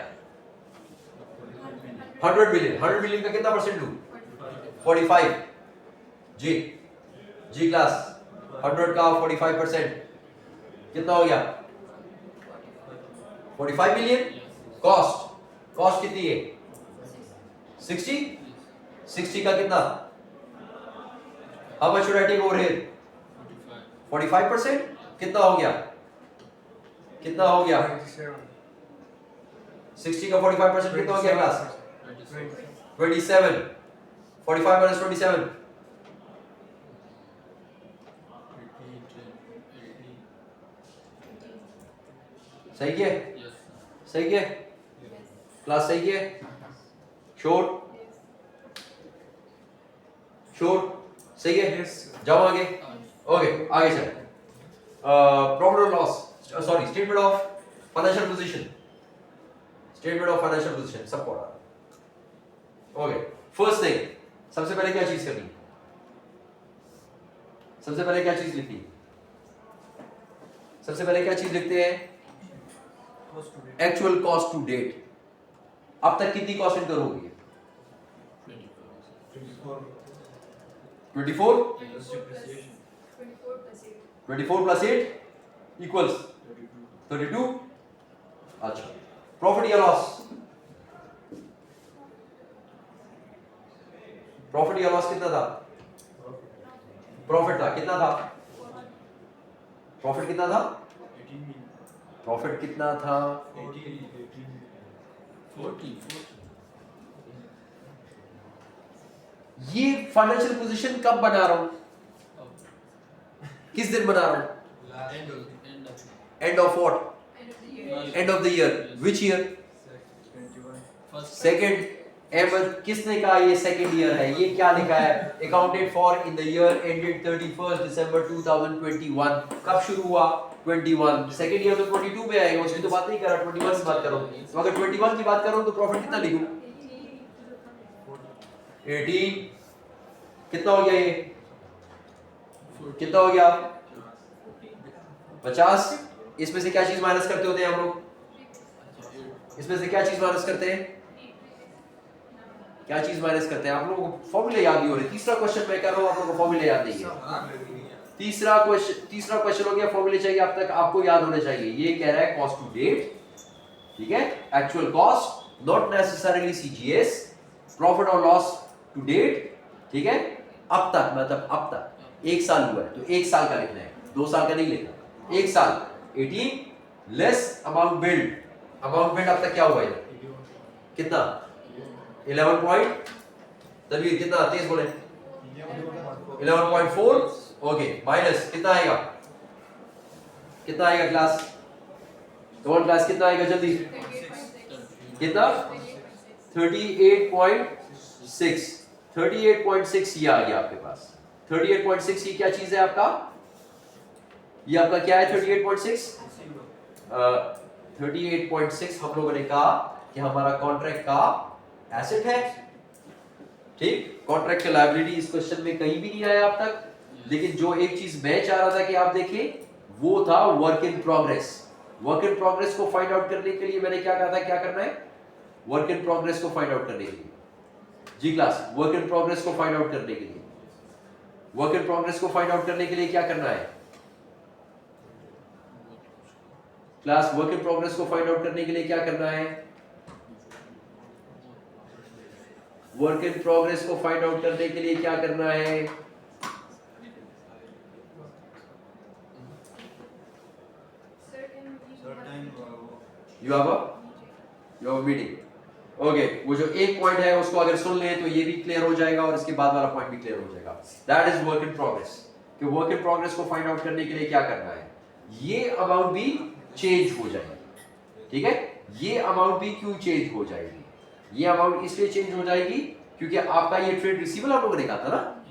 100 मिलियन। 100 मिलियन का कितना परसेंट लूं? 45। जी क्लास, 100 का 45% कितना हो गया? 45 मिलियन। कॉस्ट कितनी है? 60 का कितना? How much should I take over here? 45%। कितना हो गया? 27. 60 का 45% कितना हो गया क्लास? 27। 45 minus 27 सही है? सही है क्लास? सही है? श्योर? सही है? Yes. जाओ आगे। ओके, आगे चल। प्रॉफिट और loss, sorry statement of financial position. सब पढ़ा। ओके, फर्स्ट थिंग, सबसे पहले क्या चीज करनी? सबसे पहले क्या चीज लिखनी? सबसे पहले क्या चीज लिखते हैं? Actual cost to date. अब तक कितनी कॉस्ट इनकर होगी? 24। 24 प्लस 8 इक्वल्स 32। अच्छा, प्रॉफिट या लॉस? प्रॉफिट या लॉस कितना था? प्रॉफिट था कितना था? प्रॉफिट कितना था? 18 million. प्रॉफिट कितना था? 40. ये फाइनेंशियल पोजीशन कब बना रहा हूं? किस दिन बना रहा हूं? End of what? End of the year. Which year? 21. Second. एवल किसने कहा ये सेकंड ईयर है? ये क्या लिखा है? Accounted for in the year ended 31 दिसंबर 2021. कब शुरू हुआ? 21. सेकंड ईयर तो 22 में आएगा, उसकी तो बात नहीं कर रहा, 21 की बात कर रहा हूं. तो अगर 21 की बात कर रहा हूं तो प्रॉफिट कितना लिखूं? 18. कितना हो गया ये? कितना हो गया? 50. इसमें से क्या चीज माइनस करते होते हैं हम लोग? इसमें से क्या चीज माइनस करते हैं? क्या चीज माइनस करते हैं? आप लोगों को फॉर्मूले याद नहीं हो रहे. तीसरा क्वेश्चन मैं कर रहा हूं, आप लोगों को फॉर्मूले याद नहीं है. तीसरा क्वेश्चन हो गया. फॉर्मूले चाहिए अब तक आपको याद होने चाहिए. ये कह रहा है कॉस्ट टू डेट, ठीक है, actual cost, not necessarily CGS, profit और लॉस टू डेट, ठीक है, अब तक, मतलब अब तक 1 साल हुआ है तो 1 साल का लिखना है, 2 साल का नहीं लिखना. 1 साल 18 less amount build. Amount build अब तक क्या हुआ है? कितना? 11 पॉइंट. तभी कितना? तेज बोले. 11.4. ओके, माइनस कितना आएगा? कितना आएगा क्लास? कौन क्लास कितना आएगा जल्दी? कितना? 38.6. 38.6 ये आ गया आपके पास. 38.6 ये क्या चीज है आपका? ये आपका क्या है? 38.6. 38.6 हम लोगों ने कहा कि हमारा कॉन्ट्रैक्ट का एसेट है. ठीक, कॉन्ट्रैक्ट लायबिलिटी इस क्वेश्चन में कहीं भी नहीं आया अब तक. लेकिन जो एक चीज मैं चाह रहा था कि आप देखें वो था work in progress. Work in progress को फाइंड आउट करने के लिए मैंने क्या कहा था? क्या करना है? वर्क इन प्रोग्रेस को फाइंड आउट करने के लिए. जी क्लास, वर्क इन प्रोग्रेस को फाइंड आउट करने के लिए, वर्क इन प्रोग्रेस को फाइंड आउट करने के लिए क्या करना है क्लास? वर्क इन प्रोग्रेस को फाइंड आउट करने के लिए क्या करना है? वर्क इन प्रोग्रेस को फाइंड आउट करने के लिए क्या करना है? You have a meeting. Okay, वो जो एक पॉइंट है उसको अगर सुन ले तो ये भी क्लियर हो जाएगा और इसके बाद वाला पॉइंट भी क्लियर हो जाएगा. That is work in progress. कि वर्क इन प्रोग्रेस को फाइंड आउट करने के लिए क्या करना है? ये अमाउंट भी चेंज हो जाएगी. ठीक है, ये अमाउंट भी क्यों चेंज हो जाएगी? ये अमाउंट इसलिए चेंज हो जाएगी क्योंकि आपका ये ट्रेड रिसीवेबल आप लोगों ने कहा था ना.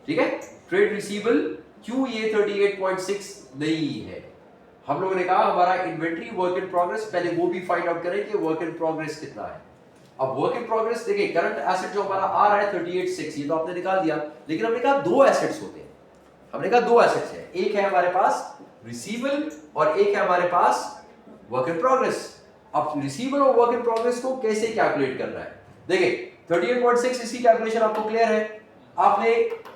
ठीक है, ट्रेड रिसीवेबल क्यों ये 38.6 नहीं है? हम लोगों ने कहा हमारा इन्वेंट्री वर्क इन प्रोग्रेस, पहले वो भी फाइंड आउट करें कि वर्क इन प्रोग्रेस कितना है. अब वर्क इन प्रोग्रेस देखिए, करंट एसेट जो हमारा आ रहा है 38.6, ये तो आपने निकाल दिया. लेकिन हमने कहा 2 एसेट्स होते हैं. हमने कहा 2 एसेट्स है. एक है हमारे पास रिसीवेबल और एक है हमारे पास वर्क इन प्रोग्रेस. अब रिसीवेबल और वर्क इन प्रोग्रेस को कैसे कैलकुलेट करना है? देखिए 38.6 इसकी कैलकुलेशन आपको क्लियर है. आपने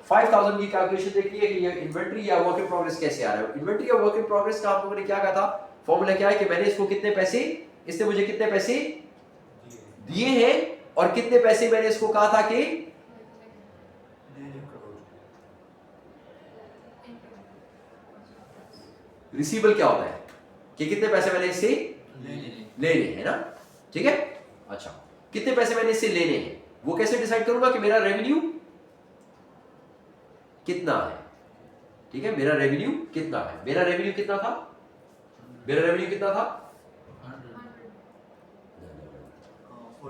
5000 की कैलकुलेशन देख ली है कि ये इन्वेंट्री या वर्क इन प्रोग्रेस कैसे आ रहा है. इन्वेंट्री या वर्क इन प्रोग्रेस का आप लोगों ने क्या कहा था? फॉर्मूला क्या है कि मैंने इसको कितने पैसे, इसने मुझे कितने पैसे दिए हैं और कितने पैसे मैंने इसको कहा था कि रिसीवेबल क्या होता है कि कितने पैसे मैंने इससे लेने हैं ना. ठीक है, अच्छा, कितने पैसे मैंने इससे लेने हैं वो कैसे डिसाइड करूंगा कि मेरा रेवेन्यू कितना है. ठीक है, मेरा रेवेन्यू कितना है. मेरा रेवेन्यू कितना था? मेरा रेवेन्यू कितना था?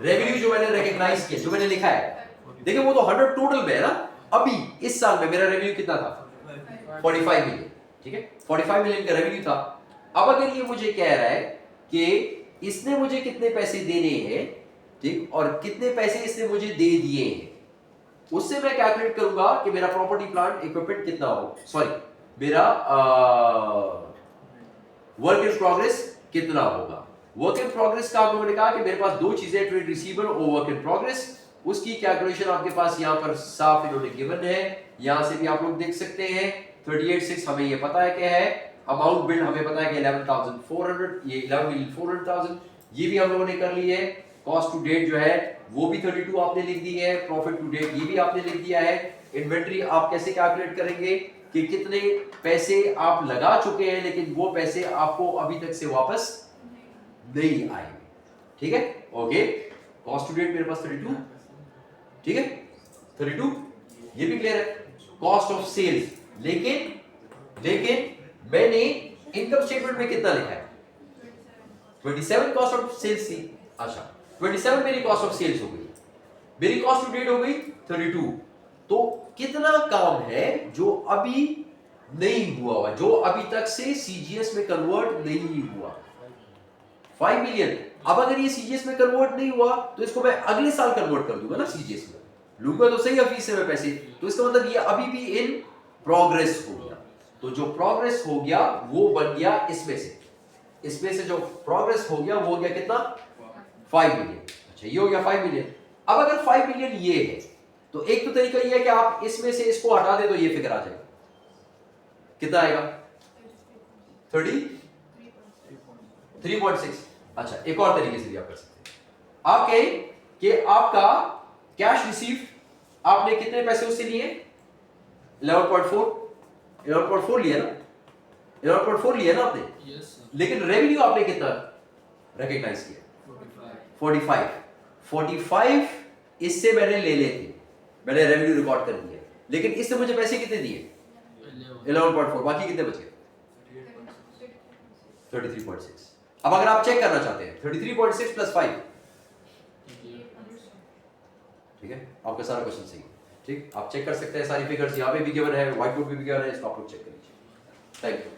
रेवेन्यू जो मैंने रिकॉग्नाइज किया, जो मैंने लिखा है, देखिए वो तो 100 टोटल में है ना. अभी इस साल में मेरा रेवेन्यू कितना था? 45 मिलियन. ठीक है, 45 मिलियन का रेवेन्यू था. अब अगर ये मुझे कह रहा है कि इसने मुझे कितने पैसे देने हैं, ठीक, और कितने पैसे इसने मुझे दे दिए हैं, उससे मैं कैलकुलेट करूंगा कि मेरा प्रॉपर्टी प्लांट इक्विपमेंट कितना हो, सॉरी मेरा वर्क इन प्रोग्रेस कितना होगा. वर्क इन प्रोग्रेस का आप लोगों ने कहा कि मेरे पास 2 चीजें, ट्रेड रिसीवेबल और वर्क इन प्रोग्रेस. उसकी कैलकुलेशन आपके पास यहां पर साफ इन्होंने गिवन है. यहां से भी आप लोग देख सकते हैं 38.6 हमें ये पता है क्या है. अमाउंट बिल्ड हमें पता है कि 11,400, ये 11,400,000 ये भी हम लोगों ने कर ली है. कॉस्ट टू डेट जो है वो भी 32 आपने लिख दी है. प्रॉफिट टू डेट ये भी आपने लिख दिया है. इन्वेंट्री आप कैसे कैलकुलेट करेंगे? कि कितने पैसे आप लगा चुके हैं लेकिन वो पैसे आपको अभी तक से वापस नहीं आए। ठीक है, ओके। कॉस्ट टू डेट मेरे पास 32, ठीक है 32, ये भी क्लियर है। कॉस्ट ऑफ सेल्स, लेकिन मैंने इनकम स्टेटमेंट में कितना लिखा है? 27 कॉस्ट ऑफ सेल्स थी। अच्छा, 27 मेरी कॉस्ट ऑफ सेल्स हो गई, मेरी कॉस्ट टू डेट हो गई 32। तो कितना काम है जो अभी नहीं हुआ, जो अभी तक से सीजीएस में कन्वर्ट नहीं हुआ? 5 मिलियन। अब अगर ये सीजीएस में कन्वर्ट नहीं हुआ तो इसको मैं अगले साल कन्वर्ट कर दूंगा ना, सीजीएस में लूंगा तो सही ऑफिस से मैं पैसे, तो इसका मतलब ये अभी भी इन प्रोग्रेस हो गया। तो जो प्रोग्रेस हो गया वो बन गया इसमें से जो प्रोग्रेस हो गया वो हो गया कितना? 5 मिलियन। अच्छा, ये हो गया 5 मिलियन। अब अगर 5 मिलियन ये है तो एक तो तरीका ये है कि आप इसमें से इसको हटा दे तो ये फिगर आ जाएगा। कितना आएगा? 3.6। अच्छा, एक और तरीके से भी आप कर सकते हैं। आप कहें कि आपका कैश रिसीव्ड आपने कितने पैसे उससे लिए? 11.4 लिया ना, 11.4 लिया ना आपने, Yes, sir. लेकिन रेवेन्यू आपने कितना रिकॉग्नाइज किया? 45. 45 इससे मैंने ले लेते, मैंने रेवेन्यू रिकॉर्ड कर दिया, लेकिन इससे मुझे पैसे कितने दिए? 11.4। बाकी कितने बचे? 33.6। अब अगर आप चेक करना चाहते हैं 33.6 प्लस 5, ठीक है, आपका सारा क्वेश्चन सही है। ठीक, आप चेक कर सकते हैं, सारी फिगर्स यहाँ पे भी गिवन है, व्हाइट बोर्ड पे भी गिवन है, इसको आप लोग चेक कर लीजिए। Thank you.